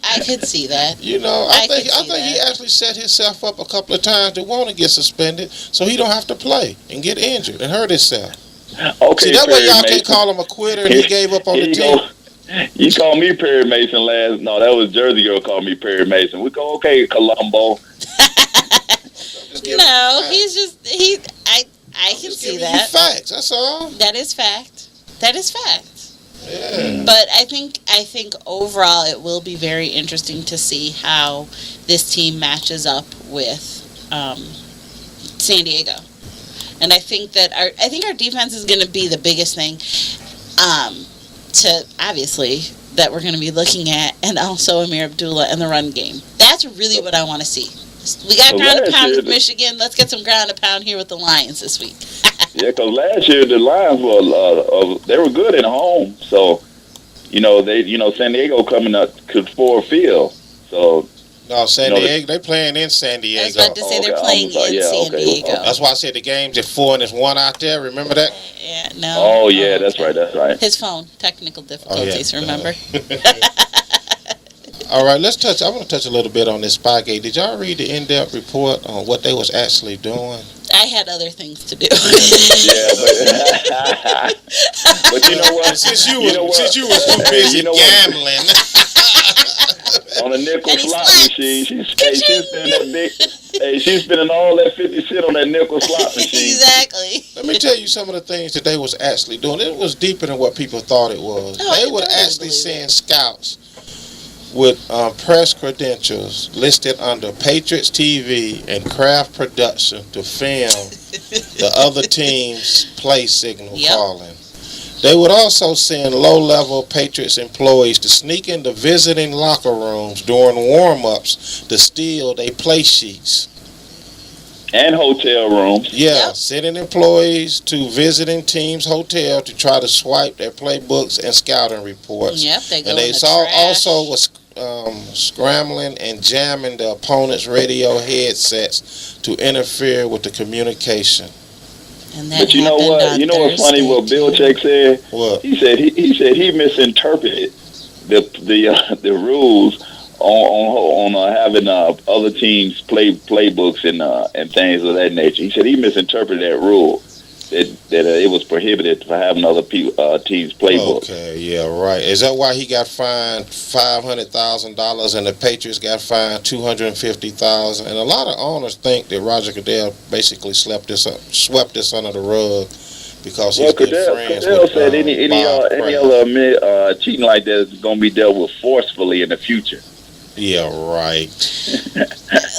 [SPEAKER 3] I could see that.
[SPEAKER 2] I think he actually set himself up a couple of times to want to get suspended, so he don't have to play and get injured and hurt himself.
[SPEAKER 6] Okay,
[SPEAKER 2] see, that way y'all
[SPEAKER 6] Mason.
[SPEAKER 2] can't call him a quitter and he gave up on the team.
[SPEAKER 6] You called me Perry Mason last. No, that was Jersey Girl called me Perry Mason. We go, okay, Columbo.
[SPEAKER 3] No, he's just I can see that.
[SPEAKER 2] Facts. That's all.
[SPEAKER 3] That is fact.
[SPEAKER 2] Yeah.
[SPEAKER 3] But I think overall it will be very interesting to see how this team matches up with San Diego, and I think our defense is going to be the biggest thing. To obviously that we're going to be looking at, and also Amir Abdullah and the run game. That's really what I want to see. We got ground and pound with Michigan. Let's get some ground and pound here with the Lions this week.
[SPEAKER 6] Yeah, because last year the Lions they were good at home. So, San Diego coming up could Ford Field. So.
[SPEAKER 2] No, San Diego. They playing in San Diego.
[SPEAKER 3] I was about to say they're playing in San Diego.
[SPEAKER 2] That's why I said the game's at 4 and there's 1 out there. Remember that?
[SPEAKER 3] Yeah, no.
[SPEAKER 6] Oh yeah, that's right.
[SPEAKER 3] His phone, technical difficulties. Remember?
[SPEAKER 2] All right, I want to touch a little bit on this Spygate. Did y'all read the in-depth report on what they was actually doing?
[SPEAKER 3] I had other things to do.
[SPEAKER 6] Yeah, but you know what?
[SPEAKER 2] Since you was too busy gambling.
[SPEAKER 6] On a nickel slot machine, she's spending all that 50 cents on that nickel slot machine.
[SPEAKER 3] Exactly.
[SPEAKER 2] Let me tell you some of the things that they was actually doing. It was deeper than what people thought it was. They were actually sending scouts with press credentials listed under Patriots TV and Kraft Production to film the other team's play signal calling. They would also send low-level Patriots employees to sneak into visiting locker rooms during warm-ups to steal their play sheets.
[SPEAKER 6] And hotel rooms.
[SPEAKER 2] Yeah, sending employees to visiting teams' hotel to try to swipe their playbooks and scouting reports.
[SPEAKER 3] Yep, they go
[SPEAKER 2] and they
[SPEAKER 3] in the trash.
[SPEAKER 2] also was scrambling and jamming the opponent's radio headsets to interfere with the communication.
[SPEAKER 6] But you know what? You know what's funny? What Bill Check said?
[SPEAKER 2] What?
[SPEAKER 6] He said he misinterpreted the rules on having other teams play playbooks and things of that nature. He said he misinterpreted that rule that it was prohibited for having other teams playbooks.
[SPEAKER 2] Okay, yeah, right. Is that why he got fined $500,000 and the Patriots got fined $250,000? And a lot of owners think that Roger Goodell basically swept this under the rug because he's good friends
[SPEAKER 6] Goodell
[SPEAKER 2] with
[SPEAKER 6] said any other cheating like that is going to be dealt with forcefully in the future.
[SPEAKER 2] Yeah, right.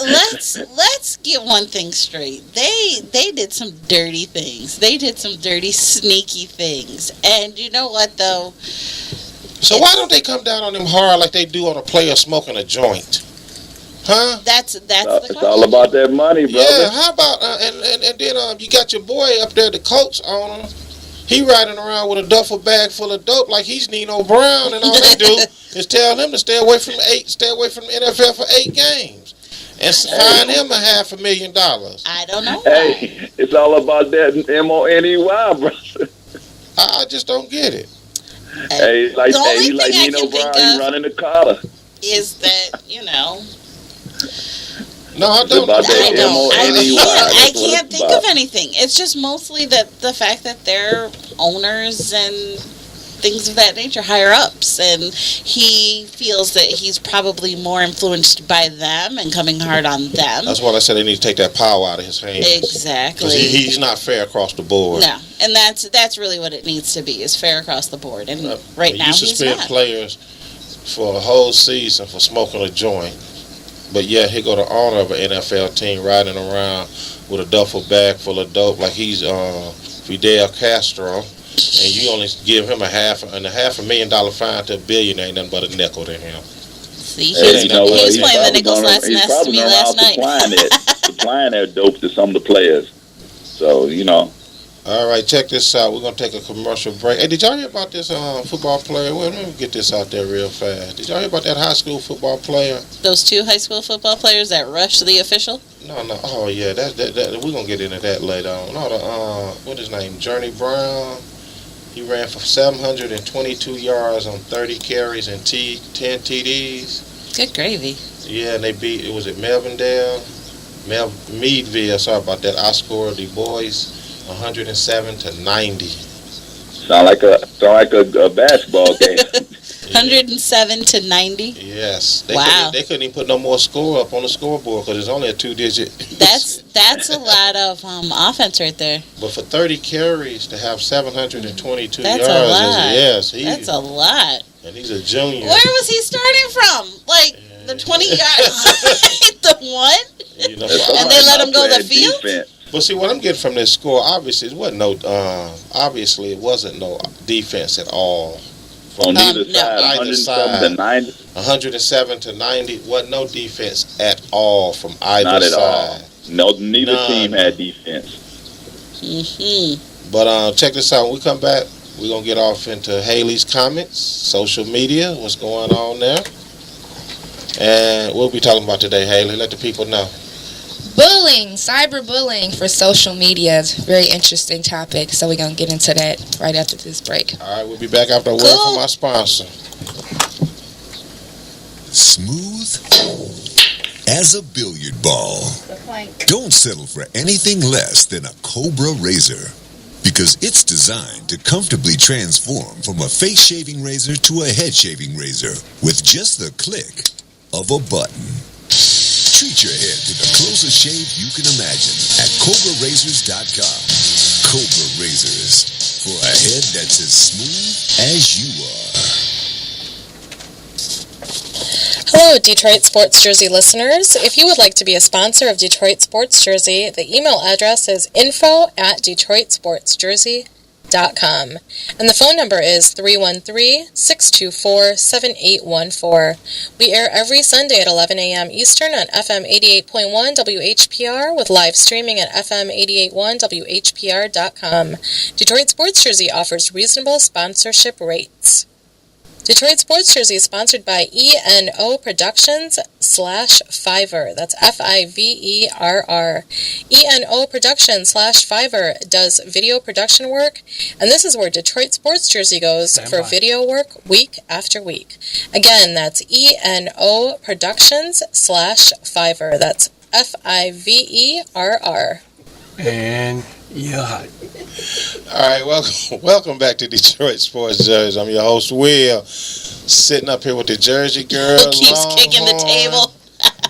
[SPEAKER 3] Let's get one thing straight. They did some dirty things. They did some dirty, sneaky things. And you know what, though?
[SPEAKER 2] So why don't they come down on them hard like they do on a player smoking a joint? Huh?
[SPEAKER 3] That's the
[SPEAKER 6] It's
[SPEAKER 3] question.
[SPEAKER 6] all about that money, brother.
[SPEAKER 2] Yeah, how about, and then you got your boy up there, the coach on him. He riding around with a duffel bag full of dope like he's Nino Brown, and all they do is tell him to stay away from the NFL for 8 games, and fine him $500,000.
[SPEAKER 3] I don't know why.
[SPEAKER 6] Hey, it's all about that money, brother.
[SPEAKER 2] I just don't get it.
[SPEAKER 6] Hey,
[SPEAKER 3] The only
[SPEAKER 6] like
[SPEAKER 3] thing I
[SPEAKER 6] Nino
[SPEAKER 3] can think
[SPEAKER 6] Brown, he
[SPEAKER 3] of
[SPEAKER 6] running the collar.
[SPEAKER 3] is that,
[SPEAKER 2] No, I don't.
[SPEAKER 3] I can't think of anything. It's just mostly the fact that they're owners and things of that nature, higher ups, and he feels that he's probably more influenced by them and coming hard on them.
[SPEAKER 2] That's why I said they need to take that power out of his hands.
[SPEAKER 3] Exactly.
[SPEAKER 2] Because he's not fair across the board.
[SPEAKER 3] No, and that's really what it needs to be, is fair across the board. And right now,
[SPEAKER 2] you
[SPEAKER 3] he's
[SPEAKER 2] suspend
[SPEAKER 3] not.
[SPEAKER 2] players for a whole season for smoking a joint, but yeah, he got the honor of an NFL team riding around with a duffel bag full of dope like he's Fidel Castro, and you only give him a $500,000 fine to a billionaire, ain't nothing but a nickel to him.
[SPEAKER 3] See, he was playing the nickels last night.
[SPEAKER 6] Supplying that dope to some of the players. So,
[SPEAKER 2] All right, check this out. We're going to take a commercial break. Hey, did y'all hear about this football player? Well, let me get this out there real fast. Did y'all hear about that high school football player?
[SPEAKER 3] Those 2 high school football players that rushed the official?
[SPEAKER 2] No. Oh, yeah. That we're going to get into that later on. No, what is his name? Journey Brown. He ran for 722 yards on 30 carries and 10 TDs.
[SPEAKER 3] Good gravy.
[SPEAKER 2] Yeah, and they beat, Meadville, sorry about that. I scored the boys 107-90.
[SPEAKER 6] Sound like a basketball game.
[SPEAKER 3] 107-90.
[SPEAKER 2] Yes.
[SPEAKER 3] Wow.
[SPEAKER 2] They couldn't even put no more score up on the scoreboard because it's only a 2-digit.
[SPEAKER 3] That's a lot of offense right there.
[SPEAKER 2] But for 30 carries to have 722
[SPEAKER 3] that's
[SPEAKER 2] yards,
[SPEAKER 3] a lot. That's a lot.
[SPEAKER 2] And he's a junior.
[SPEAKER 3] Where was he starting from? Like the 20 yard, the one, and they let him go the field.
[SPEAKER 6] Defense.
[SPEAKER 2] But see, what I'm getting from this score, obviously, it wasn't no defense at all.
[SPEAKER 6] On either side,
[SPEAKER 2] 107-90 wasn't no defense at all from either
[SPEAKER 6] Not at
[SPEAKER 2] side.
[SPEAKER 6] all. No, neither team had defense.
[SPEAKER 2] But check this out. When we come back, we're going to get off into Haley's comments, social media, what's going on there. And we'll be talking about today, Haley. Let the people know.
[SPEAKER 5] Bullying, cyberbullying for social media is a very interesting topic, so we're going to get into that right after this break.
[SPEAKER 2] All right, we'll be back after a word from our sponsor.
[SPEAKER 8] Smooth as a billiard ball. Don't settle for anything less than a Cobra razor, because it's designed to comfortably transform from a face shaving razor to a head shaving razor with just the click of a button. Treat your head to the closest shave you can imagine at CobraRazors.com. Cobra Razors, for a head that's as smooth as you are.
[SPEAKER 7] Hello, Detroit Sports Jersey listeners. If you would like to be a sponsor of Detroit Sports Jersey, the email address is info@DetroitSportsJersey.com. And the phone number is 313-624-7814. We air every Sunday at 11 a.m. Eastern on FM 88.1 WHPR with live streaming at FM 88.1 WHPR.com. Detroit Sports Jersey offers reasonable sponsorship rates. Detroit Sports Jersey is sponsored by ENO Productions /Fiverr. That's Fiverr. ENO Productions /Fiverr does video production work, and this is where Detroit Sports Jersey goes for video work week after week. Again, that's ENO Productions /Fiverr. That's Fiverr.
[SPEAKER 4] And you're hot.
[SPEAKER 2] All right, welcome back to Detroit Sports Jersey. I'm your host, Will, sitting up here with the Jersey girl,
[SPEAKER 3] who keeps kicking the table,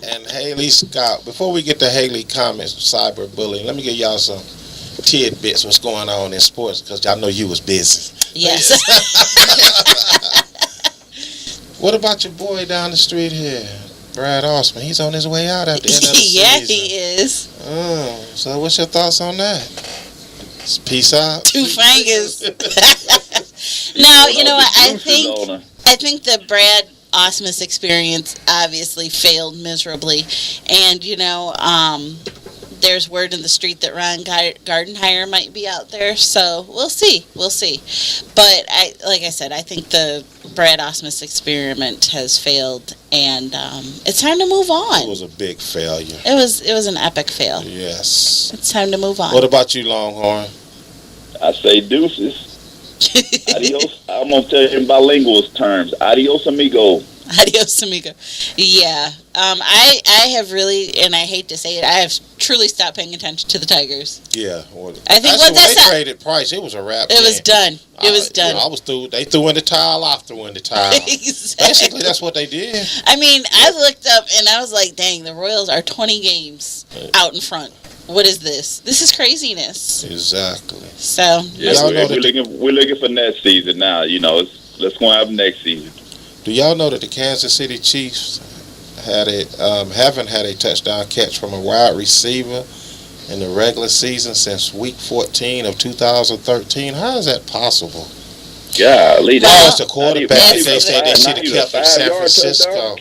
[SPEAKER 2] and Haley Scott. Before we get to Haley comments of cyberbullying, let me give y'all some tidbits what's going on in sports, because y'all know you was busy.
[SPEAKER 3] Yes.
[SPEAKER 2] What about your boy down the street here, Brad Osman? He's on his way out after the end of the season.
[SPEAKER 3] Yeah, he is.
[SPEAKER 2] So what's your thoughts on that? Peace out.
[SPEAKER 3] 2 fingers. Now, you know what? I think the Brad Osmus experience obviously failed miserably. And, there's word in the street that Ron Gardenhire might be out there. So we'll see. But like I said, I think the Brad Osmus experiment has failed, and it's time to move on.
[SPEAKER 2] It was a big failure.
[SPEAKER 3] It was an epic fail.
[SPEAKER 2] Yes.
[SPEAKER 3] It's time to move on.
[SPEAKER 2] What about you, Longhorn?
[SPEAKER 6] I say deuces. Adios. I'm going to tell you in bilingual terms. Adios, amigo.
[SPEAKER 3] Adios, amigo. Yeah. I have really, and I hate to say it, I have truly stopped paying attention to the Tigers.
[SPEAKER 2] Yeah. Well,
[SPEAKER 3] I think
[SPEAKER 2] when
[SPEAKER 3] that's
[SPEAKER 2] they traded Price, it was a wrap.
[SPEAKER 3] It was done. It was done.
[SPEAKER 2] I was through. They threw in the towel. I threw in the towel.
[SPEAKER 3] Exactly.
[SPEAKER 2] Basically, that's what they did.
[SPEAKER 3] I mean, I looked up and I was like, dang, the Royals are 20 games out in front. What is this? This is craziness.
[SPEAKER 2] Exactly.
[SPEAKER 3] So
[SPEAKER 6] yeah, we're looking for next season now. You know, let's go have next season.
[SPEAKER 2] Do y'all know that the Kansas City Chiefs haven't had a touchdown catch from a wide receiver in the regular season since week 14 of 2013? How is that possible?
[SPEAKER 6] Golly,
[SPEAKER 2] that's the quarterback. They say they should have kept in San Francisco.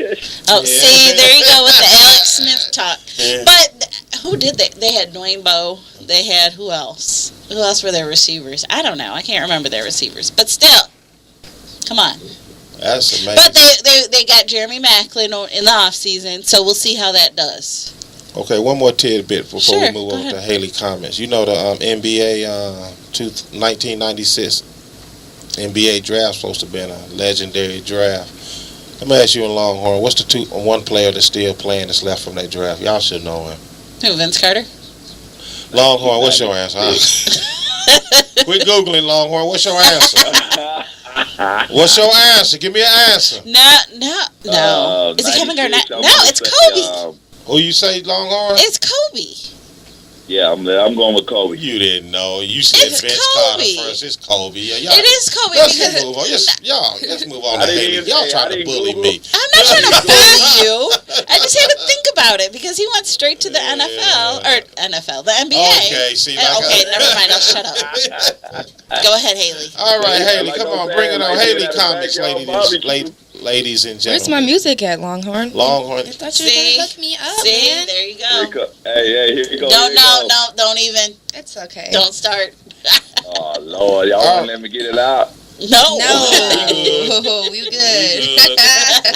[SPEAKER 3] Oh, see, there you go with the Alex Smith talk. Yeah. But who did they? They had Noimbo. They had who else? Who else were their receivers? I don't know. I can't remember their receivers. But still, come on.
[SPEAKER 2] That's amazing.
[SPEAKER 3] But they got Jeremy Maclin in the offseason, so we'll see how that does.
[SPEAKER 2] Okay, one more tidbit before we move on to Haley comments. You know the NBA 1996 NBA draft supposed to have been a legendary draft. Let me ask you in Longhorn, what's the one player that's still playing that's left from that draft? Y'all should know him.
[SPEAKER 3] Who, Vince Carter?
[SPEAKER 2] Longhorn, what's your answer? We're Googling Longhorn. What's your answer? What's your answer? Give me an answer.
[SPEAKER 3] No. Is it Kevin Garnett? No, it's Kobe.
[SPEAKER 2] Who you say, Longhorn?
[SPEAKER 3] It's Kobe.
[SPEAKER 6] Yeah, I'm going with Kobe.
[SPEAKER 2] You didn't know. You said Vince Carter first. It's Kobe.
[SPEAKER 3] Yeah, it is Kobe.
[SPEAKER 2] Let's move on. Let's move on. Y'all trying to bully me.
[SPEAKER 3] I'm not trying to bully you. I just had to think about it because he went straight to the the NBA.
[SPEAKER 2] Okay, see.
[SPEAKER 3] Never mind. I'll shut up. Go ahead, Haley.
[SPEAKER 2] All right, Haley. Come on, bring it on. Haley comics, ladies and gentlemen.
[SPEAKER 5] Where's my music at, Longhorn?
[SPEAKER 2] Longhorn.
[SPEAKER 5] I thought you were going to hook me up, man.
[SPEAKER 3] There you go.
[SPEAKER 6] Hey, here you go.
[SPEAKER 3] Don't even.
[SPEAKER 5] It's okay.
[SPEAKER 3] Don't start.
[SPEAKER 6] Oh, Lord. Y'all want to let me get it out?
[SPEAKER 3] No.
[SPEAKER 5] We good.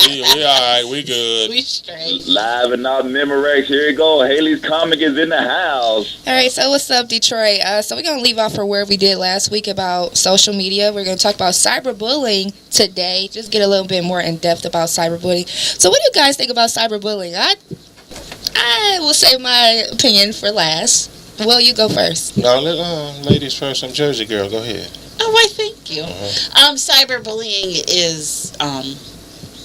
[SPEAKER 2] We all right. We good.
[SPEAKER 3] We straight.
[SPEAKER 6] Live and out Memorex. Here you go. Haley's comic is in the house.
[SPEAKER 5] All right. So what's up, Detroit? So we're going to leave off for where we did last week about social media. We're going to talk about cyberbullying today. Just get a little bit more in depth about cyberbullying. So what do you guys think about cyberbullying? I will save my opinion for last. Well, you go first.
[SPEAKER 2] No, ladies first. I'm Jersey girl. Go ahead.
[SPEAKER 3] Oh, why, thank you. Cyberbullying is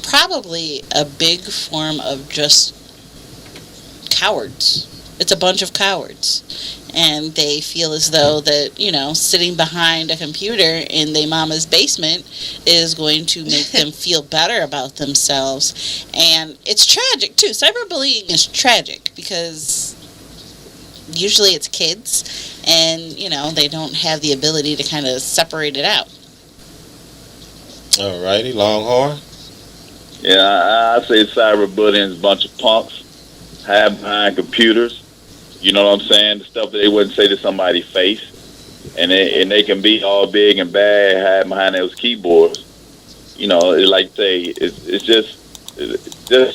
[SPEAKER 3] probably a big form of just cowards. It's a bunch of cowards. And they feel as though that, sitting behind a computer in their mama's basement is going to make them feel better about themselves. And it's tragic, too. Cyberbullying is tragic because usually it's kids and, they don't have the ability to kind of separate it out.
[SPEAKER 2] All righty, Longhorn.
[SPEAKER 6] Yeah, I say cyberbullying is a bunch of punks, hide behind computers. You know what I'm saying? The stuff that they wouldn't say to somebody's face. And they can be all big and bad, hide behind those keyboards. It's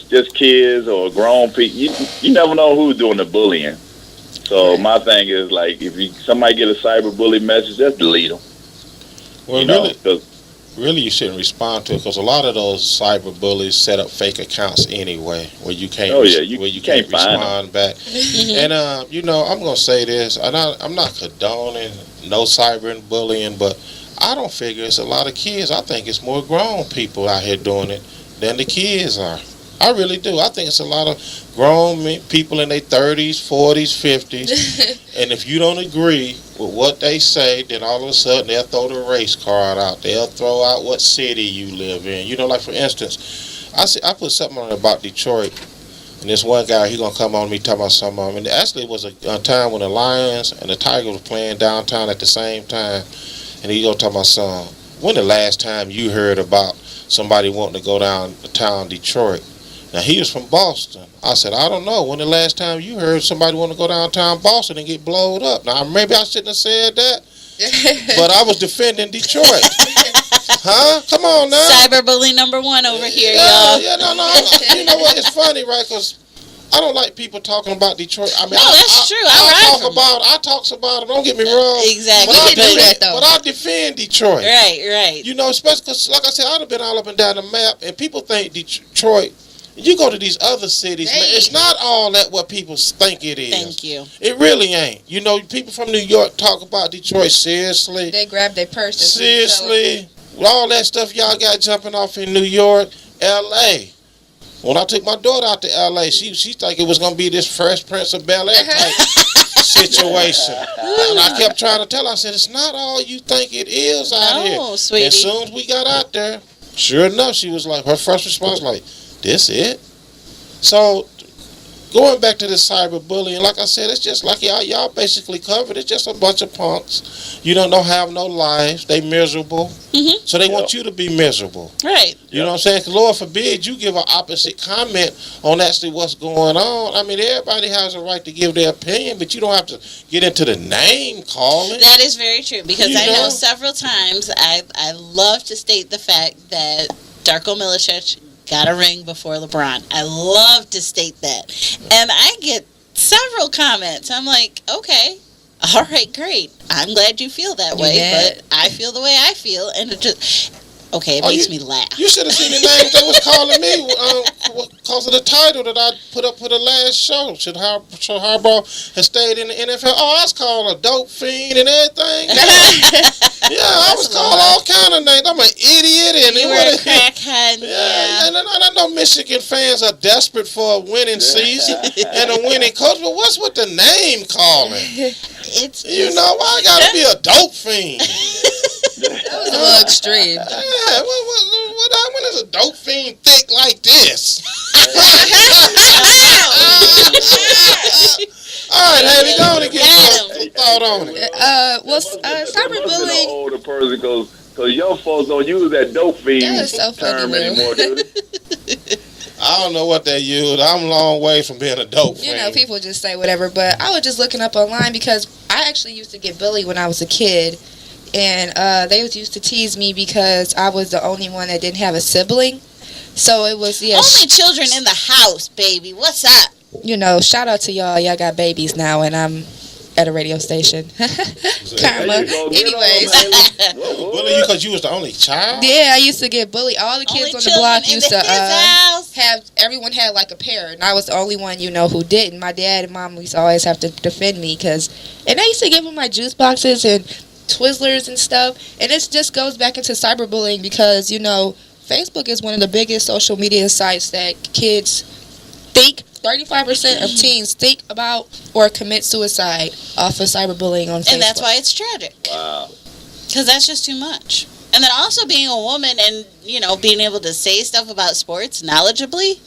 [SPEAKER 6] just kids or grown people. You never know who's doing the bullying. So my thing is, if somebody get a cyberbully message, just delete them.
[SPEAKER 2] Well, really you shouldn't respond to it because a lot of those cyberbullies set up fake accounts anyway where you can't respond back. And I'm going to say this, and I'm not condoning no cyberbullying, but I don't figure it's a lot of kids. I think it's more grown people out here doing it than the kids are. I really do. I think it's a lot of grown people in their 30s, 40s, 50s. And if you don't agree with what they say, then all of a sudden they'll throw the race card out. They'll throw out what city you live in. Like for instance, I put something on about Detroit. And this one guy, he going to come on me talking about something. And actually it was a time when the Lions and the Tigers were playing downtown at the same time. And he going to talk about something. When the last time you heard about somebody wanting to go downtown Detroit? Now, he was from Boston. I said, I don't know. When the last time you heard somebody want to go downtown Boston and get blowed up? Now, maybe I shouldn't have said that, but I was defending Detroit. Huh? Come on now.
[SPEAKER 3] Cyberbully number one over here, y'all.
[SPEAKER 2] Yeah, no. You know what? It's funny, right? Because I don't like people talking about Detroit. I mean,
[SPEAKER 3] that's true.
[SPEAKER 2] I talks about it. Don't get me wrong.
[SPEAKER 3] Exactly.
[SPEAKER 2] But I defend Detroit.
[SPEAKER 3] Right.
[SPEAKER 2] Especially because, like I said, I'd have been all up and down the map, and people think Detroit You go to these other cities, man, it's not all that what people think it is.
[SPEAKER 3] Thank you.
[SPEAKER 2] It really ain't. You know, people from New York talk about Detroit seriously.
[SPEAKER 5] They grab their purses.
[SPEAKER 2] Seriously. With all that stuff y'all got jumping off in New York, L.A. When I took my daughter out to L.A., she thought it was going to be this Fresh Prince of Bel-Air type situation. And I kept trying to tell her, I said, it's not all you think it is out here.
[SPEAKER 3] No, sweetie.
[SPEAKER 2] As soon as we got out there, sure enough, she was like, her first response like, this it? So, going back to the cyberbullying, like I said, it's just like y'all basically covered. It's just a bunch of punks. You don't have no lives. They miserable.
[SPEAKER 3] Mm-hmm.
[SPEAKER 2] So they want you to be miserable.
[SPEAKER 3] Right.
[SPEAKER 2] You know what I'm saying? 'Cause Lord forbid you give an opposite comment on actually what's going on. I mean, everybody has a right to give their opinion, but you don't have to get into the name calling.
[SPEAKER 3] That is very true, because I know
[SPEAKER 2] know?
[SPEAKER 3] several times I love to state the fact that Darko Milicic got a ring before LeBron. I love to state that. And I get several comments. I'm like, okay, all right, great. I'm glad you feel that way, but I feel the way I feel, and it just... Okay, it makes me laugh.
[SPEAKER 2] You should have seen the names they was calling me because of the title that I put up for the last show. Should Harbaugh have stayed in the NFL? Oh, I was called a dope fiend and everything. Yeah, I was called all kind of names. I'm an idiot. And
[SPEAKER 3] you were a crackhead.
[SPEAKER 2] Yeah, and I know Michigan fans are desperate for a winning season and a winning coach, but what's with the name calling?
[SPEAKER 3] It's
[SPEAKER 2] You know, why I gotta be a dope fiend?
[SPEAKER 5] That was a little extreme.
[SPEAKER 2] Yeah, when is a dope fiend thick like this? All right, Haley, go on and get some thought on it.
[SPEAKER 5] Cyberbullying.
[SPEAKER 6] Older person because young folks don't use that dope fiend
[SPEAKER 5] That is so funny,
[SPEAKER 6] term
[SPEAKER 5] Lou.
[SPEAKER 6] anymore, do they?
[SPEAKER 2] I don't know what they use. I'm a long way from being a dope fiend.
[SPEAKER 5] You know, people just say whatever, but I was just looking up online because I actually used to get bullied when I was a kid. And they used to tease me because I was the only one that didn't have a sibling. So it was,
[SPEAKER 3] only children in the house, baby. What's up?
[SPEAKER 5] You know, shout out to y'all. Y'all got babies now, and I'm at a radio station. Karma. Anyways.
[SPEAKER 2] Bully you because you was the only child?
[SPEAKER 5] Yeah, I used to get bullied. All the kids on the block used to have, everyone had like a pair, and I was the only one, you know, who didn't. My dad and mom used to always have to defend me and I used to give them my juice boxes and Twizzlers and stuff, and it just goes back into cyberbullying because, you know, Facebook is one of the biggest social media sites that kids think 35% of teens think about or commit suicide off of cyberbullying on Facebook.
[SPEAKER 3] And that's why it's tragic.
[SPEAKER 6] Wow.
[SPEAKER 3] Because that's just too much. And then also being a woman and, you know, being able to say stuff about sports knowledgeably,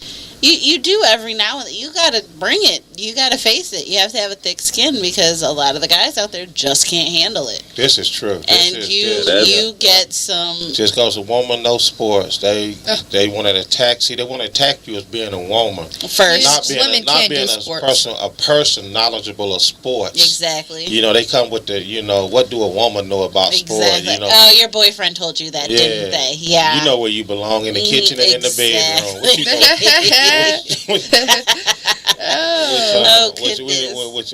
[SPEAKER 3] you do every now and then. You got to bring it. You got to face it. You have to have a thick skin because a lot of the guys out there just can't handle it.
[SPEAKER 2] This is true.
[SPEAKER 3] You get some...
[SPEAKER 2] Just because a woman knows sports, they want to attack. See, they want to attack you as being a woman.
[SPEAKER 3] First.
[SPEAKER 5] Women can't do sports.
[SPEAKER 2] A person knowledgeable of sports.
[SPEAKER 3] Exactly.
[SPEAKER 2] You know, they come with the, you know, what do a woman know about sports? You know?
[SPEAKER 3] Oh, your boyfriend told you that, didn't they? Yeah.
[SPEAKER 2] You know where you belong, in the kitchen and in the bedroom. What you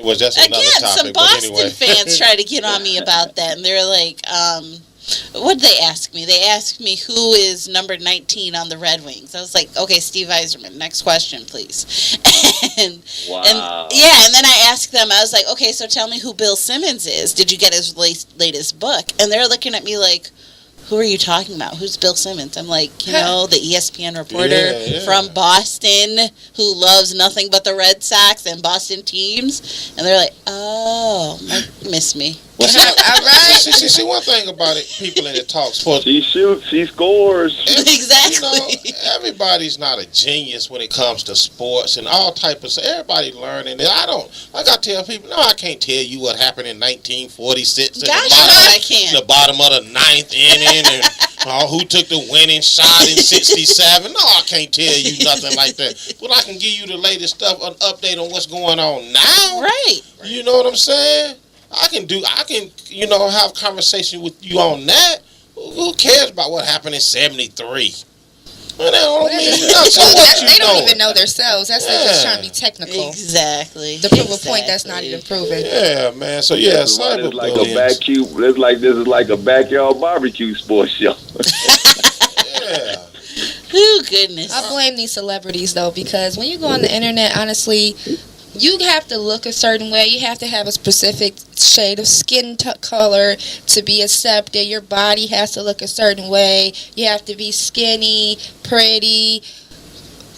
[SPEAKER 2] which that's another
[SPEAKER 3] Again,
[SPEAKER 2] topic.
[SPEAKER 3] some Boston
[SPEAKER 2] but anyway.
[SPEAKER 3] fans try to get on me about that, and they're like, what did they ask me? They asked me who is number 19 on the Red Wings. I was like, okay, Steve Yzerman. Next question, please. and then I asked them, I was like, okay, so tell me who Bill Simmons is. Did you get his latest book? And they're looking at me like, who are you talking about? Who's Bill Simmons? I'm like, you know, the ESPN reporter from Boston who loves nothing but the Red Sox and Boston teams. And they're like, oh, miss me.
[SPEAKER 2] All right. See, one thing about it, people in the talk sports.
[SPEAKER 6] She shoots, she scores.
[SPEAKER 3] Exactly.
[SPEAKER 2] You know, everybody's not a genius when it comes to sports and all type of stuff. Everybody learning. And I got to tell people, no, I can't tell you what happened in 1946
[SPEAKER 3] I
[SPEAKER 2] the bottom of the ninth inning and who took the winning shot in 67. No, I can't tell you nothing like that. But I can give you the latest stuff, an update on what's going on now.
[SPEAKER 3] Right.
[SPEAKER 2] You know what I'm saying? I can, you know, have conversation with you on that. Who cares about what happened in 73? Well,
[SPEAKER 5] they don't even know themselves. That's just trying to be technical.
[SPEAKER 3] Exactly.
[SPEAKER 5] To prove a point that's not even proven.
[SPEAKER 2] Yeah, man. So yeah,
[SPEAKER 6] This is like a backyard barbecue sports show.
[SPEAKER 2] Yeah.
[SPEAKER 3] Oh, goodness.
[SPEAKER 5] I blame these celebrities, though, because when you go on the internet, honestly, you have to look a certain way. You have to have a specific shade of skin color to be accepted. Your body has to look a certain way. You have to be skinny, pretty,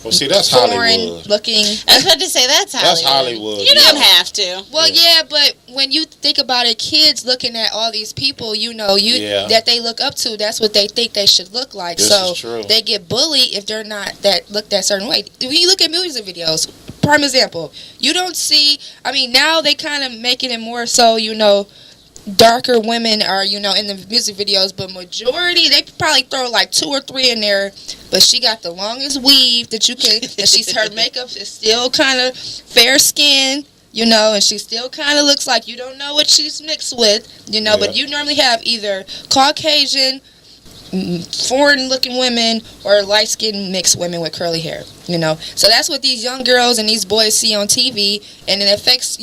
[SPEAKER 2] Well, see, that's
[SPEAKER 5] foreign
[SPEAKER 2] Hollywood.
[SPEAKER 5] looking.
[SPEAKER 3] I was about to say that's Hollywood.
[SPEAKER 2] That's Hollywood.
[SPEAKER 3] You don't have to.
[SPEAKER 5] Well, yeah, but when you think about it, kids looking at all these people, that they look up to, that's what they think they should look like.
[SPEAKER 2] This
[SPEAKER 5] so
[SPEAKER 2] is true.
[SPEAKER 5] they get bullied if they're not that look that certain way. When you look at music videos, prime example, you don't see. I mean, now they kind of making it more so, darker women are, in the music videos, but majority, they probably throw like 2 or 3 in there, but she got the longest weave that you can, and her makeup is still kind of fair skin, and she still kind of looks like you don't know what she's mixed with, but you normally have either Caucasian, foreign looking women or light skinned mixed women with curly hair, so that's what these young girls and these boys see on TV, and it affects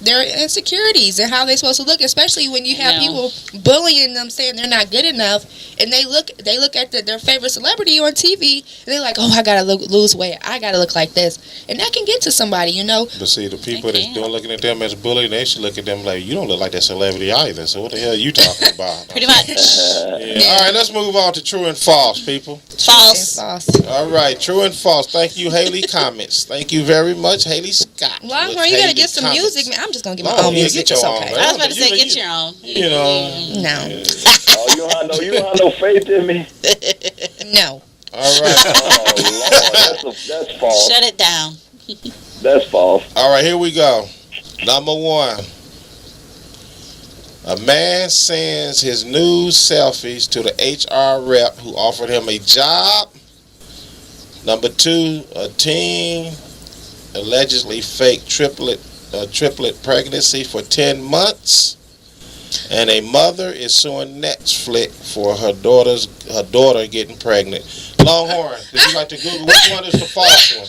[SPEAKER 5] their insecurities and how they're supposed to look, especially when you have people bullying them, saying they're not good enough, and they look at their favorite celebrity on TV and they're like, oh, I gotta lose weight, I gotta look like this, and that can get to somebody.
[SPEAKER 2] But see, the people that's looking at them as bullies, they should look at them like, you don't look like that celebrity either, so what the hell are you talking about?
[SPEAKER 3] Pretty much.
[SPEAKER 2] All right, let's move on to true and false, people.
[SPEAKER 3] False.
[SPEAKER 2] All right, true and false. Thank you, Haley. Comments. Thank you very much, Haley Scott.
[SPEAKER 5] Longhorn, you gotta get some music, man. I'm just gonna get my own music.
[SPEAKER 2] Get your
[SPEAKER 5] it's
[SPEAKER 2] own,
[SPEAKER 5] okay.
[SPEAKER 2] man.
[SPEAKER 3] I was about to say, get your own.
[SPEAKER 5] No.
[SPEAKER 6] Oh, you don't have no faith in me?
[SPEAKER 5] No.
[SPEAKER 2] All right.
[SPEAKER 6] Oh, Lord, that's false.
[SPEAKER 3] Shut it down.
[SPEAKER 6] That's false.
[SPEAKER 2] All right, here we go. Number 1. A man sends his nude selfies to the HR rep who offered him a job. Number 2, a teen allegedly faked triplet pregnancy for 10 months. And a mother is suing Netflix for her daughter getting pregnant. Longhorn, did you like to Google which one is the false one?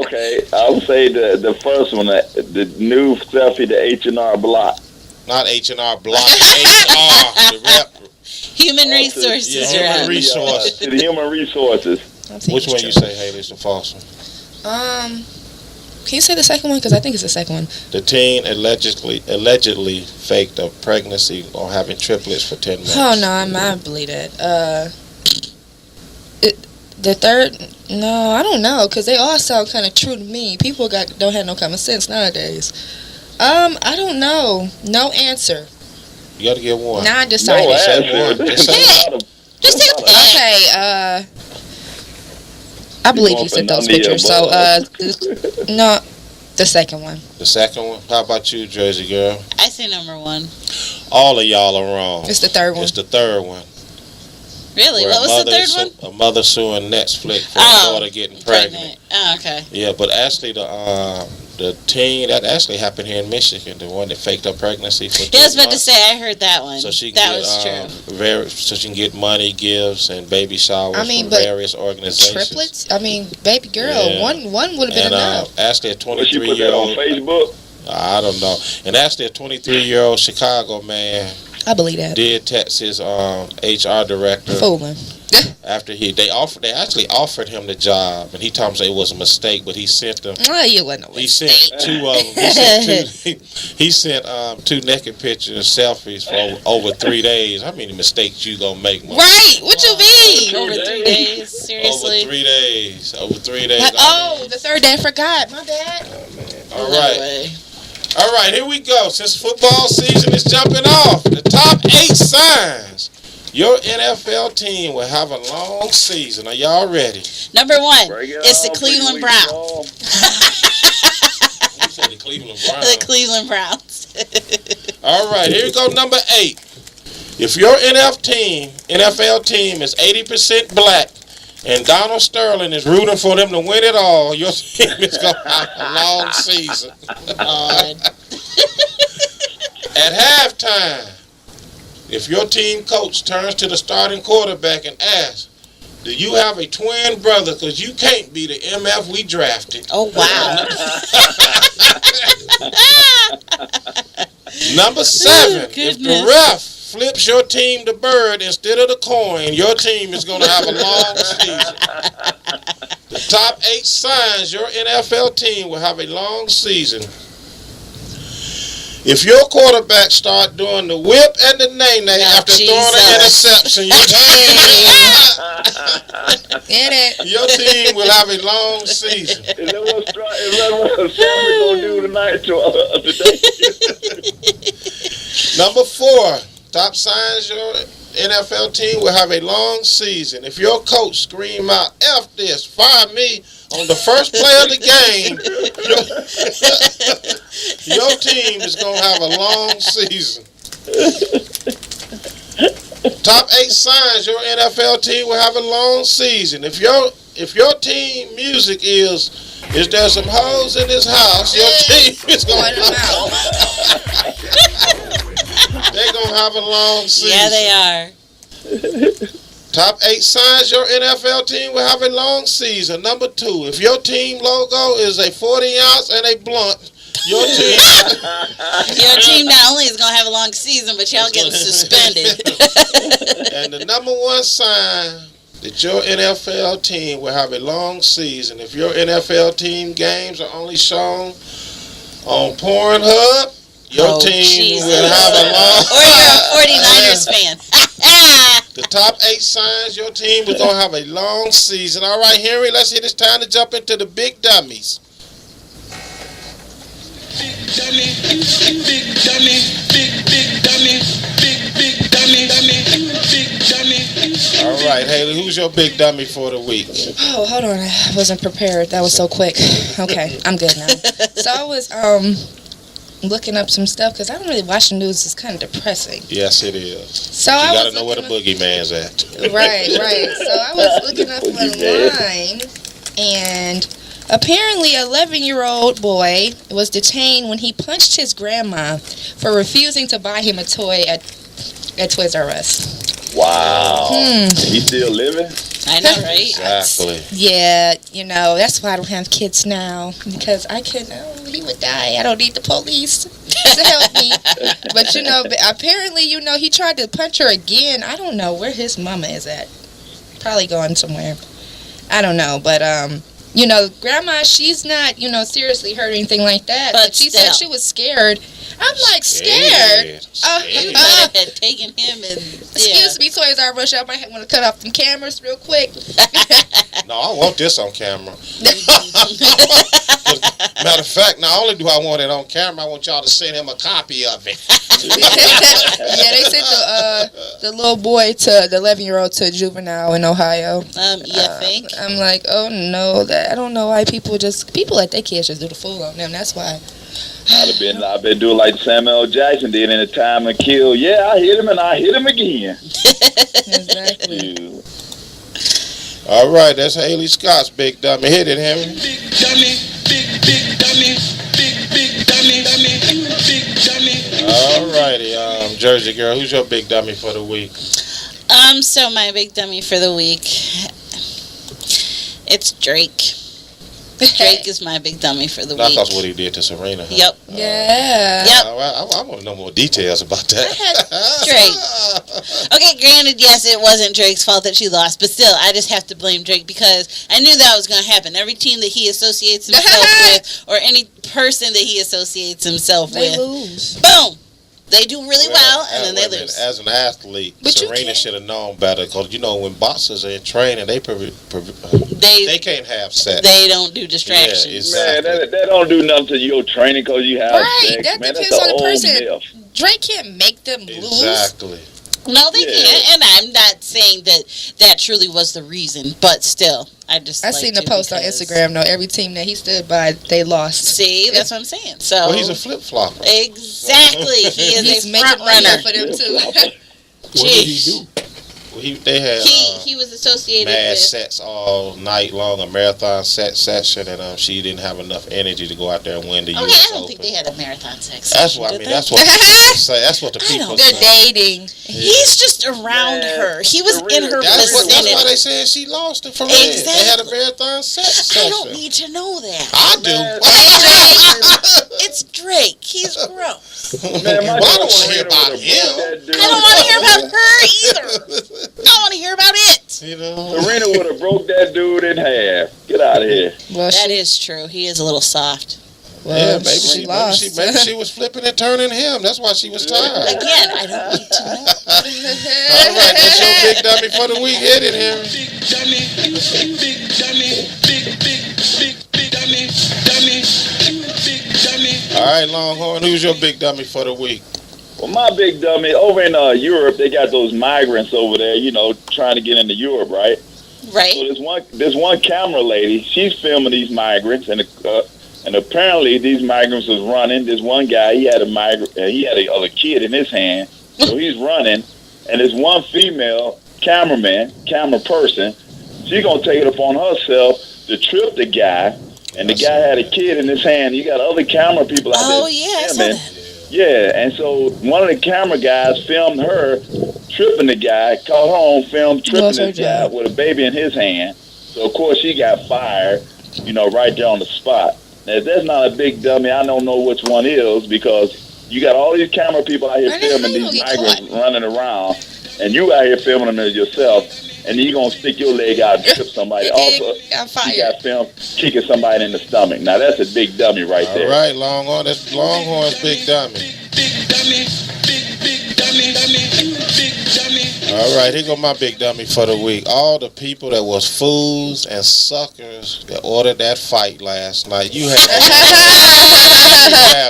[SPEAKER 6] Okay, I'll say the first one, the new selfie, the H&R Block.
[SPEAKER 2] Not H&R Block, HR, the rep.
[SPEAKER 3] Human resources.
[SPEAKER 2] Human resources.
[SPEAKER 6] The human resources.
[SPEAKER 2] Which one you say, Haley, is the false one?
[SPEAKER 5] Can you say the second one? Because I think it's the second one.
[SPEAKER 2] The teen allegedly faked a pregnancy or having triplets for 10 months.
[SPEAKER 5] Oh, no, I believe that. The third, no, I don't know, because they all sound kind of true to me. People don't have no common sense nowadays. I don't know. No answer.
[SPEAKER 2] You got to get one.
[SPEAKER 5] Now I decided.
[SPEAKER 6] No answer.
[SPEAKER 3] Just take a pick.
[SPEAKER 5] Okay, I believe you sent those pictures. So, no, the second one.
[SPEAKER 2] The second one? How about you, Jersey girl?
[SPEAKER 3] I say number 1.
[SPEAKER 2] All of y'all are wrong.
[SPEAKER 5] It's the third one.
[SPEAKER 2] It's the third one.
[SPEAKER 3] Really? What was the third one?
[SPEAKER 2] A mother suing Netflix for her daughter getting pregnant.
[SPEAKER 3] Oh, okay.
[SPEAKER 2] Yeah, but actually the teen, that actually happened here in Michigan, the one that faked her pregnancy for 2 months.
[SPEAKER 3] Yeah, I was about to say, I heard that one.
[SPEAKER 2] So she
[SPEAKER 3] that
[SPEAKER 2] can
[SPEAKER 3] was true.
[SPEAKER 2] So she can get money, gifts, and baby showers from
[SPEAKER 5] but
[SPEAKER 2] various organizations.
[SPEAKER 5] Triplets? Baby girl,
[SPEAKER 2] Yeah.
[SPEAKER 5] one would have been enough.
[SPEAKER 2] Actually, a
[SPEAKER 6] But she put that
[SPEAKER 2] 23-year-old.
[SPEAKER 6] on Facebook?
[SPEAKER 2] I don't know. And actually, a 23-year-old Chicago man
[SPEAKER 5] I believe that.
[SPEAKER 2] did text his HR director
[SPEAKER 5] Fooling.
[SPEAKER 2] after they actually offered him the job, and he told him it was a mistake, but he sent them.
[SPEAKER 5] Oh, you wasn't a
[SPEAKER 2] He
[SPEAKER 5] mistake.
[SPEAKER 2] sent 2 of them. He sent 2 naked pictures, selfies for over 3 days. How many mistakes you gonna make, Mom?
[SPEAKER 5] Right? What you mean?
[SPEAKER 3] Over 3 days? Seriously?
[SPEAKER 2] Over 3 days. Over 3 days.
[SPEAKER 5] The third day I forgot. My bad.
[SPEAKER 2] All
[SPEAKER 3] No
[SPEAKER 2] right.
[SPEAKER 3] way.
[SPEAKER 2] All right, here we go. Since football season is jumping off, the top 8 signs your NFL team will have a long season. Are y'all ready?
[SPEAKER 3] Number 1,
[SPEAKER 6] Break it
[SPEAKER 3] it's the
[SPEAKER 6] off,
[SPEAKER 3] Cleveland
[SPEAKER 6] we
[SPEAKER 3] Browns.
[SPEAKER 6] go.
[SPEAKER 2] You said the Cleveland Browns.
[SPEAKER 3] The Cleveland Browns.
[SPEAKER 2] All right, here we go. Number 8. If your NFL team is 80% black and Donald Sterling is rooting for them to win it all, your team is going to have a long season. At halftime, if your team coach turns to the starting quarterback and asks, do you have a twin brother? Because you can't be the MF we drafted.
[SPEAKER 3] Oh, wow.
[SPEAKER 2] Number 7, if the
[SPEAKER 3] goodness.
[SPEAKER 2] ref flips your team the bird instead of the coin, your team is going to have a long season. The top 8 signs your NFL team will have a long season. If your quarterback start doing the whip and the nay-nay after throwing an interception, your team will have a long season.
[SPEAKER 6] Is that what Sammy gonna do tonight? Today?
[SPEAKER 2] Number 4, top signs your NFL team will have a long season. If your coach scream out, F this, fire me, on the first play of the game, your team is going to have a long season. Top 8 signs your NFL team will have a long season. If your team music is there some hoes in this house, your team is going to have they're going to have a long season.
[SPEAKER 3] Yeah, they are.
[SPEAKER 2] Top 8 signs your NFL team will have a long season. Number 2, if your team logo is a 40-ounce and a blunt, your team
[SPEAKER 3] not only is going to have a long season, but y'all getting suspended.
[SPEAKER 2] And the number 1 sign that your NFL team will have a long season. If your NFL team games are only shown on Pornhub, your team will have a long...
[SPEAKER 3] Or you're a 49ers fan.
[SPEAKER 2] The top 8 signs your team is going to have a long season. All right, Henry, let's hit. It's time to jump into the big dummies.
[SPEAKER 9] Big dummy, big dummy, big dummy, big dummy, big dummy.
[SPEAKER 2] All right, Haley, who's your big dummy for the week?
[SPEAKER 5] Oh, hold on. I wasn't prepared. That was so quick. Okay, I'm good now. So I was looking up some stuff because I don't really watch the news. It's kind of depressing.
[SPEAKER 2] Yes, it is.
[SPEAKER 5] So
[SPEAKER 2] you got to
[SPEAKER 5] was
[SPEAKER 2] know where the boogeyman's at.
[SPEAKER 5] Right. So I was looking up online, and apparently an 11-year-old boy was detained when he punched his grandma for refusing to buy him a toy at Toys R Us.
[SPEAKER 6] Wow. He's still living?
[SPEAKER 3] I know, right?
[SPEAKER 2] Exactly.
[SPEAKER 5] Yeah, that's why I don't have kids now, because he would die. I don't need the police to help me. But, apparently, he tried to punch her again. I don't know where his mama is at. Probably going somewhere. I don't know, but, grandma, she's not, seriously hurt or anything like that. But she said she was scared. I'm like, scared?
[SPEAKER 3] You had taken him and...
[SPEAKER 5] Excuse me, Toys R Us, I might want to cut off them cameras real quick.
[SPEAKER 2] No, I want this on camera. Matter of fact, not only do I want it on camera, I want y'all to send him a copy of it.
[SPEAKER 5] Yeah, they sent the little boy, the 11-year-old, to juvenile in Ohio.
[SPEAKER 3] You think?
[SPEAKER 5] I'm like, oh no, I don't know why people let their kids just do the fool on them. That's why.
[SPEAKER 6] I've been doing like Samuel Jackson did in the Time to Kill. Yeah, I hit him and I hit him again.
[SPEAKER 5] Exactly.
[SPEAKER 2] All right, that's Haley Scott's big dummy. Hit it, Henry.
[SPEAKER 9] Big dummy, big dummy, big dummy, big dummy.
[SPEAKER 2] All righty, Jersey girl, who's your big dummy for the week?
[SPEAKER 3] So my big dummy for the week, it's Drake. Drake is my big dummy for the week.
[SPEAKER 2] That's what he did to Serena. Huh?
[SPEAKER 3] Yep.
[SPEAKER 5] Yeah.
[SPEAKER 3] Yep.
[SPEAKER 2] I want to know more details about that.
[SPEAKER 3] Drake. Okay, granted, yes, it wasn't Drake's fault that she lost, but still, I just have to blame Drake because I knew that was going to happen. Every team that he associates himself with, or any person that he associates himself
[SPEAKER 5] They
[SPEAKER 3] with,
[SPEAKER 5] lose.
[SPEAKER 3] Boom! They do really well, and then they lose.
[SPEAKER 2] As an athlete,
[SPEAKER 5] But
[SPEAKER 2] Serena should have known better because, when boxers are in training, they can't have sex.
[SPEAKER 3] They don't do distractions.
[SPEAKER 2] Yeah, exactly.
[SPEAKER 6] Man, that don't do nothing to your training because you have sex.
[SPEAKER 5] That
[SPEAKER 6] Man,
[SPEAKER 5] depends
[SPEAKER 6] that's
[SPEAKER 5] on the
[SPEAKER 6] an old
[SPEAKER 5] person.
[SPEAKER 6] myth.
[SPEAKER 5] Drake can't make them lose.
[SPEAKER 2] Exactly.
[SPEAKER 3] No, they can't, and I'm not saying that truly was the reason, but still, I
[SPEAKER 5] seen the post on Instagram, though. Every team that he stood by, they lost.
[SPEAKER 3] See, that's what I'm saying. So,
[SPEAKER 2] Well, he's a flip-flopper.
[SPEAKER 3] Exactly. He is
[SPEAKER 5] He's
[SPEAKER 3] a
[SPEAKER 5] making
[SPEAKER 3] front
[SPEAKER 5] money
[SPEAKER 3] runner.
[SPEAKER 5] for them, too.
[SPEAKER 4] What did he do?
[SPEAKER 2] They had
[SPEAKER 3] he was associated
[SPEAKER 2] mad
[SPEAKER 3] with
[SPEAKER 2] sets all night long, a marathon set session, and she didn't have enough energy to go out there and win the
[SPEAKER 3] Okay,
[SPEAKER 2] U.S.
[SPEAKER 3] I don't
[SPEAKER 2] Open.
[SPEAKER 3] think they had a marathon sex.
[SPEAKER 2] That's what I mean. That's what the people say. That's what the people
[SPEAKER 5] They're
[SPEAKER 2] say.
[SPEAKER 5] dating.
[SPEAKER 3] He's just around her. He was in her
[SPEAKER 2] That's why
[SPEAKER 3] vicinity.
[SPEAKER 2] they said she lost it for real.
[SPEAKER 3] Exactly.
[SPEAKER 2] They had a marathon sex session.
[SPEAKER 3] I don't need to know that.
[SPEAKER 2] I do.
[SPEAKER 3] It's Drake. He's gross.
[SPEAKER 6] Man,
[SPEAKER 2] Well, I don't want to hear about him.
[SPEAKER 3] I don't want to hear about her either. I want to hear about it.
[SPEAKER 2] You know,
[SPEAKER 6] Serena would have broke that dude in half. Get out of here.
[SPEAKER 5] Well,
[SPEAKER 3] That is true. He is a little soft.
[SPEAKER 2] yeah, maybe
[SPEAKER 5] she lost.
[SPEAKER 2] maybe she was flipping and turning him. That's why she was tired.
[SPEAKER 3] Again, I don't need to know.
[SPEAKER 2] All right, that's your big dummy for the week. Hit it, Henry.
[SPEAKER 9] Big dummy, big dummy, big dummy, big dummy.
[SPEAKER 2] All right, Longhorn, who's your big dummy for the week?
[SPEAKER 6] Well, my big dummy, over in Europe, they got those migrants over there, trying to get into Europe, right?
[SPEAKER 3] Right?
[SPEAKER 6] So this one camera lady, she's filming these migrants, and apparently these migrants was running. This one guy, he had a other kid in his hand, so he's running, and this one female camera person, she gonna take it upon herself to trip the guy, and the guy had a kid in his hand. You got other camera people out there
[SPEAKER 3] I saw
[SPEAKER 6] filming.
[SPEAKER 3] that.
[SPEAKER 6] Yeah, and so one of the camera guys filmed her tripping the guy, caught her on film tripping this guy with a baby in his hand. So, of course, she got fired, right there on the spot. Now, if that's not a big dummy, I don't know which one is, because you got all these camera people out here filming these migrants running around, and you out here filming them yourself, and then you're going to stick your leg out and trip somebody. Also, you got film kicking somebody in the stomach. Now, that's a big dummy right there.
[SPEAKER 2] All right, Longhorn. That's Longhorn's big dummy.
[SPEAKER 9] Big dummy, big dummy, big dummy.
[SPEAKER 2] All right, here go my big dummy for the week. All the people that was fools and suckers that ordered that fight last night. You have to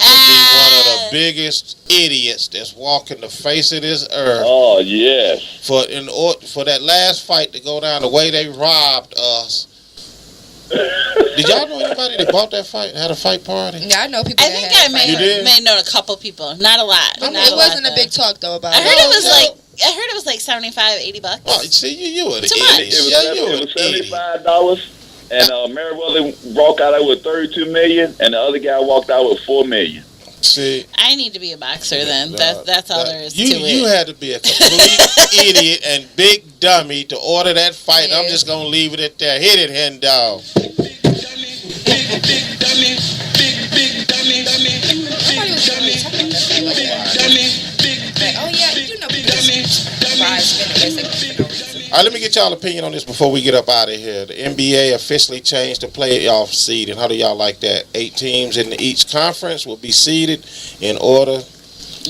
[SPEAKER 2] be one of the biggest idiots that's walking the face of this earth.
[SPEAKER 6] Oh, yes.
[SPEAKER 2] For that last fight to go down the way they robbed us. Did y'all know anybody that bought that fight and had a fight party?
[SPEAKER 5] Yeah, I know people.
[SPEAKER 3] I think I may know a couple people. Not a lot.
[SPEAKER 5] It wasn't a big talk though about
[SPEAKER 3] I
[SPEAKER 5] it.
[SPEAKER 3] heard it was like $75, $80.
[SPEAKER 2] Oh, see, you an
[SPEAKER 3] Too
[SPEAKER 2] idiot.
[SPEAKER 3] much.
[SPEAKER 6] It was $75, and Merriweather walked out with $32 million, and the other guy walked out with $4 million.
[SPEAKER 2] See,
[SPEAKER 3] I need to be a boxer then. That's all there is to
[SPEAKER 2] you
[SPEAKER 3] it.
[SPEAKER 2] You had to be a complete idiot and big dummy to order that fight.
[SPEAKER 3] Yeah.
[SPEAKER 2] I'm just gonna leave it at that. Hit it, hen dog.
[SPEAKER 9] Big dummy, big dummy,
[SPEAKER 5] Oh yeah, you know people
[SPEAKER 2] All right, let me get y'all opinion on this before we get up out of here. The NBA officially changed the playoff seeding. How do y'all like that? 8 teams in each conference will be seeded in order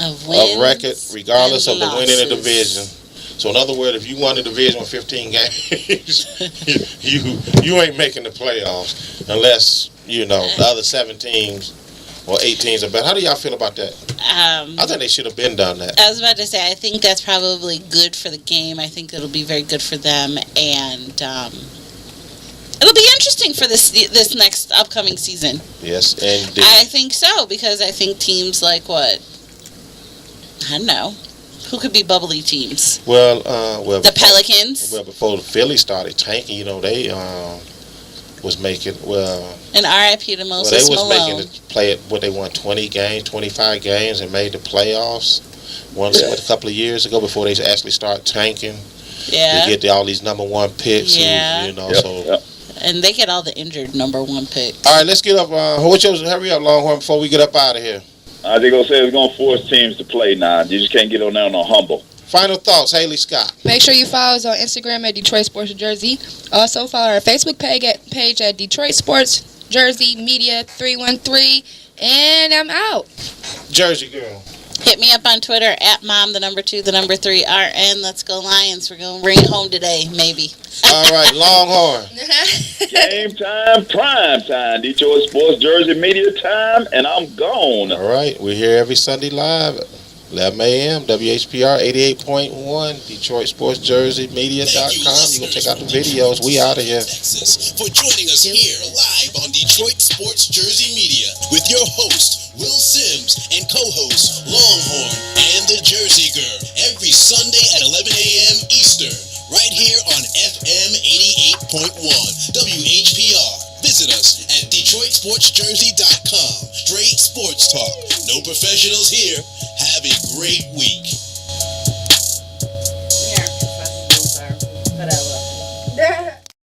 [SPEAKER 2] of record, regardless of the winning of the division. So in other words, if you won the division with 15 games, you ain't making the playoffs unless, the other 7 teams or 8 teams are better. How do y'all feel about that? I think they should have been done that.
[SPEAKER 3] I was about to say, I think that's probably good for the game. I think it'll be very good for them, and it'll be interesting for this next upcoming season.
[SPEAKER 2] Yes, and
[SPEAKER 3] I think so, because I think teams like what? I don't know. Who could be bubbly teams?
[SPEAKER 2] Well,
[SPEAKER 3] the Pelicans.
[SPEAKER 2] Well, before the Phillies started tanking, they was making
[SPEAKER 3] and RIP to Moses
[SPEAKER 2] they was
[SPEAKER 3] Malone.
[SPEAKER 2] making it play what they won 20 games, 25 games, and made the playoffs once a couple of years ago before they actually start tanking.
[SPEAKER 3] Yeah,
[SPEAKER 2] to get all these number 1 picks.
[SPEAKER 3] Yeah,
[SPEAKER 2] So.
[SPEAKER 3] And they get all the injured number 1 picks.
[SPEAKER 2] All right, let's get up. Hurry up, Longhorn, before we get up out of here.
[SPEAKER 6] I think gonna say it's gonna force teams to play now. You just can't get on there on humble.
[SPEAKER 2] Final thoughts, Haley Scott.
[SPEAKER 5] Make sure you follow us on Instagram at Detroit Sports Jersey. Also follow our Facebook page at Detroit Sports Jersey Media 313. And I'm out.
[SPEAKER 2] Jersey girl.
[SPEAKER 3] Hit me up on Twitter at mom2 3RN. Let's go Lions. We're gonna bring it home today, maybe.
[SPEAKER 2] All right, Longhorn.
[SPEAKER 6] Game time, prime time. Detroit Sports Jersey Media time, and I'm gone.
[SPEAKER 2] All right, we're here every Sunday live, 11 a.m. WHPR 88.1, Detroit Sports Jersey Media.com. You can check out the videos. We out of here.
[SPEAKER 1] Texas, for joining us here live on Detroit Sports Jersey Media with your host Will Sims and co-host Longhorn and the Jersey Girl every Sunday at 11 a.m. Eastern. WHPR. Visit us at DetroitSportsJersey.com. Straight sports talk. No professionals here. Have a great week.